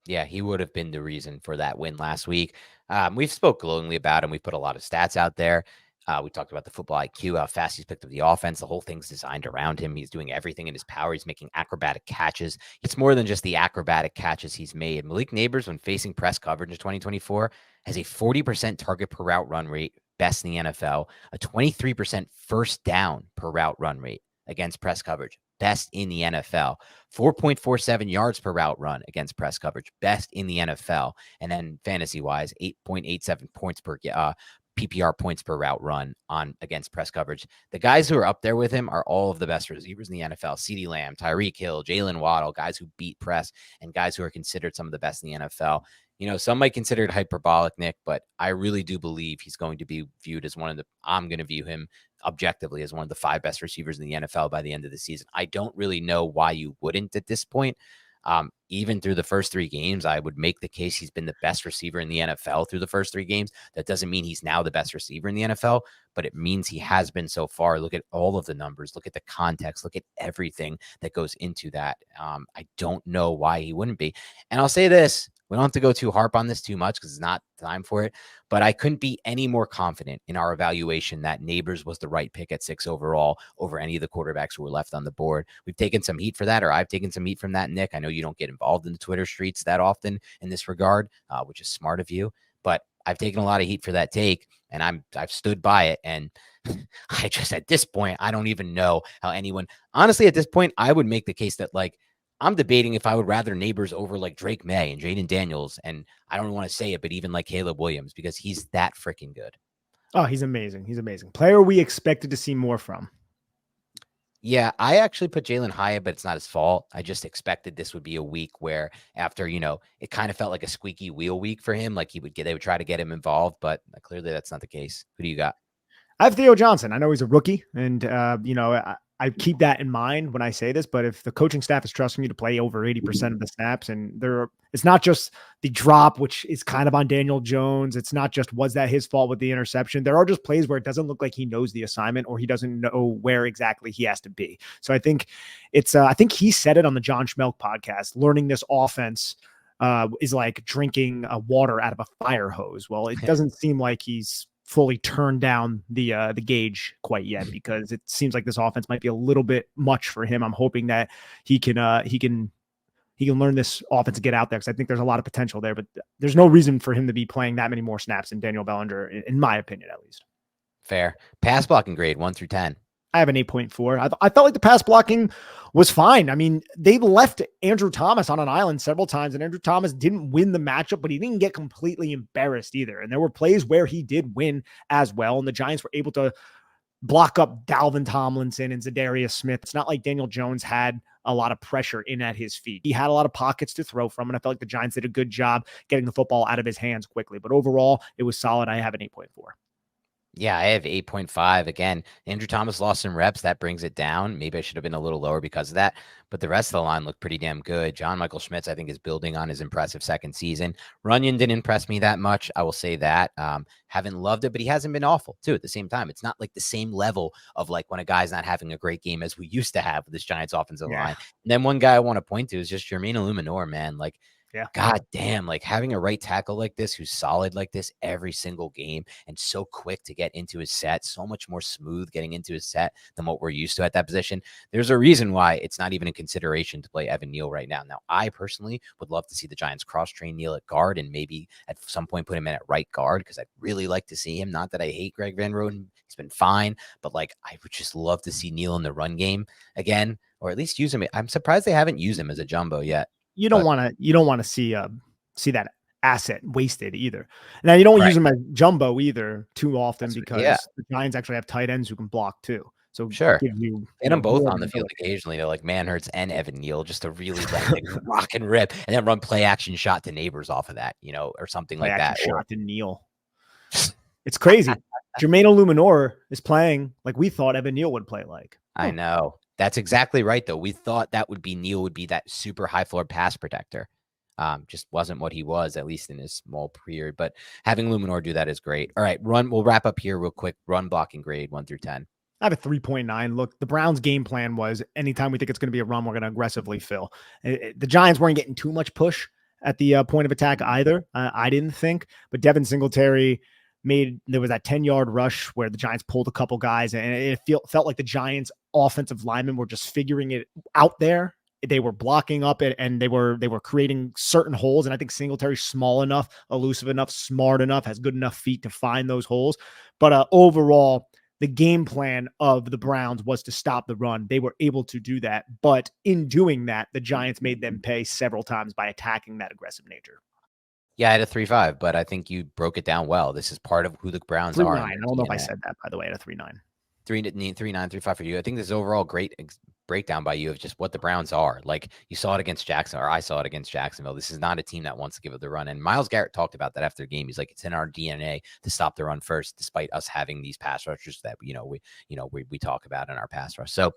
Yeah, he would have been the reason for that win last week. We've spoke glowingly about him. We've put a lot of stats out there. We talked about the football IQ, how fast he's picked up the offense. The whole thing's designed around him. He's doing everything in his power. He's making acrobatic catches. It's more than just the acrobatic catches he's made. Malik Nabers, when facing press coverage in 2024, has a 40% target per route run rate, best in the NFL, a 23% first down per route run rate against press coverage, best in the NFL, 4.47 yards per route run against press coverage, best in the NFL. And then fantasy-wise, 8.87 points per PPR points per route run on against press coverage. The guys who are up there with him are all of the best receivers in the NFL. CeeDee Lamb, Tyreek Hill, Jalen Waddle, guys who beat press, and guys who are considered some of the best in the NFL. Some might consider it hyperbolic, Nick, but I really do believe he's going to be viewed as I'm going to view him objectively as one of the 5 best receivers in the NFL by the end of the season. I don't really know why you wouldn't at this point. Even through the first 3 games, I would make the case he's been the best receiver in the NFL through the first 3 games. That doesn't mean he's now the best receiver in the NFL, but it means he has been so far. Look at all of the numbers, look at the context, look at everything that goes into that. I don't know why he wouldn't be. And I'll say this, we don't have to go too harp on this too much because it's not time for it, but I couldn't be any more confident in our evaluation that Nabers was the right pick at 6 overall over any of the quarterbacks who were left on the board. We've taken some heat for that, or I've taken some heat from that, Nick. I know you don't get involved in the Twitter streets that often in this regard, which is smart of you, but I've taken a lot of heat for that take, and I've stood by it. And I just, at this point, I don't even know how anyone, honestly, at this point, I would make the case that I'm debating if I would rather Nabers over like Drake May and Jaden Daniels. And I don't want to say it, but even like Caleb Williams, because he's that freaking good. Oh, he's amazing. He's amazing. Player we expected to see more from. Yeah, I actually put Jalen higher, but it's not his fault. I just expected this would be a week where after, it kind of felt like a squeaky wheel week for him. Like they would try to get him involved, but clearly that's not the case. Who do you got? I have Theo Johnson. I know he's a rookie, and I keep that in mind when I say this. But if the coaching staff is trusting you to play over 80% of the snaps, and it's not just the drop, which is kind of on Daniel Jones. It's not just was that his fault with the interception. There are just plays where it doesn't look like he knows the assignment or he doesn't know where exactly he has to be. So I think I think he said it on the John Schmelk podcast. Learning this offense is like drinking water out of a fire hose. Well, it doesn't seem like he's fully turned down the gauge quite yet, because it seems like this offense might be a little bit much for him. I'm hoping that he can learn this offense and get out there, because I think there's a lot of potential there, but there's no reason for him to be playing that many more snaps than Daniel Bellinger, in my opinion, at least. Fair. Pass blocking grade 1 through 10. I have an 8.4. I felt like the pass blocking was fine. I mean, they left Andrew Thomas on an island several times, and Andrew Thomas didn't win the matchup, but he didn't get completely embarrassed either. And there were plays where he did win as well, and the Giants were able to block up Dalvin Tomlinson and Zadarius Smith. It's not like Daniel Jones had a lot of pressure in at his feet. He had a lot of pockets to throw from, and I felt like the Giants did a good job getting the football out of his hands quickly. But overall, it was solid. I have an 8.4. Yeah, I have 8.5. Again, Andrew Thomas lost some reps. That brings it down. Maybe I should have been a little lower because of that. But the rest of the line looked pretty damn good. John Michael Schmitz, I think, is building on his impressive second season. Runyon didn't impress me that much. I will say that. Haven't loved it, but he hasn't been awful, too, at the same time. It's not like the same level of like when a guy's not having a great game as we used to have with this Giants offensive line. And then one guy I want to point to is just Jermaine Illuminor, man. Like, yeah. God damn, like having a right tackle like this, who's solid like this every single game and so quick to get into his set, so much more smooth getting into his set than what we're used to at that position. There's a reason why it's not even a consideration to play Evan Neal right now. Now, I personally would love to see the Giants cross-train Neal at guard and maybe at some point put him in at right guard, because I'd really like to see him. Not that I hate Greg Van Roten. He's been fine, but like I would just love to see Neal in the run game again, or at least use him. I'm surprised they haven't used him as a jumbo yet. You don't want to see that asset wasted either. Now you don't use them as jumbo either too often, because the Giants actually have tight ends who can block too. So sure, and them both on the field occasionally to like Manhertz and Evan Neal, just to really like rock and rip, and then run play action shot to Nabers off of that, or something like that. Shot to Neal. It's crazy. Jermaine Illuminor is playing like we thought Evan Neal would play like. I know. That's exactly right, though. We thought that Neal would be that super high floor pass protector. Just wasn't what he was, at least in his small period. But having Luminor do that is great. All right, we'll wrap up here real quick. Run blocking grade 1 through 10. I have a 3.9. Look, the Browns' game plan was anytime we think it's going to be a run, we're going to aggressively fill. The Giants weren't getting too much push at the point of attack either. I didn't think, but Devin Singletary there was that 10-yard rush where the Giants pulled a couple guys, and it felt like the Giants offensive linemen were just figuring it out there. They were blocking up it, and they were creating certain holes. And I think Singletary's small enough, elusive enough, smart enough, has good enough feet to find those holes. But overall, the game plan of the Browns was to stop the run. They were able to do that. But in doing that, the Giants made them pay several times by attacking that aggressive nature. Yeah, I had a 3.5, but I think you broke it down well. This is part of who the Browns are. 3.9. I don't know if I said that, by the way, at a 3.9. 3.9, 3.5 for you. I think this is overall great breakdown by you of just what the Browns are. Like you saw it against Jacksonville, or I saw it against Jacksonville. This is not a team that wants to give up the run. And Myles Garrett talked about that after the game. He's like, it's in our DNA to stop the run first, despite us having these pass rushers that we talk about in our pass rush. So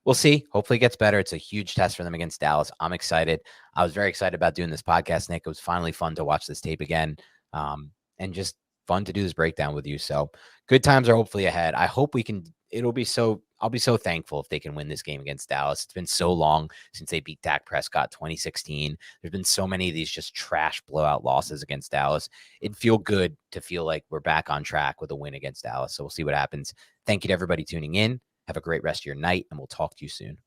we'll see. Hopefully it gets better. It's a huge test for them against Dallas. I'm excited. I was very excited about doing this podcast, Nick. It was finally fun to watch this tape again, and just fun to do this breakdown with you. So good times are hopefully ahead. I hope we can. I'll be so thankful if they can win this game against Dallas. It's been so long since they beat Dak Prescott 2016. There's been so many of these just trash blowout losses against Dallas. It'd feel good to feel like we're back on track with a win against Dallas. So we'll see what happens. Thank you to everybody tuning in. Have a great rest of your night, and we'll talk to you soon.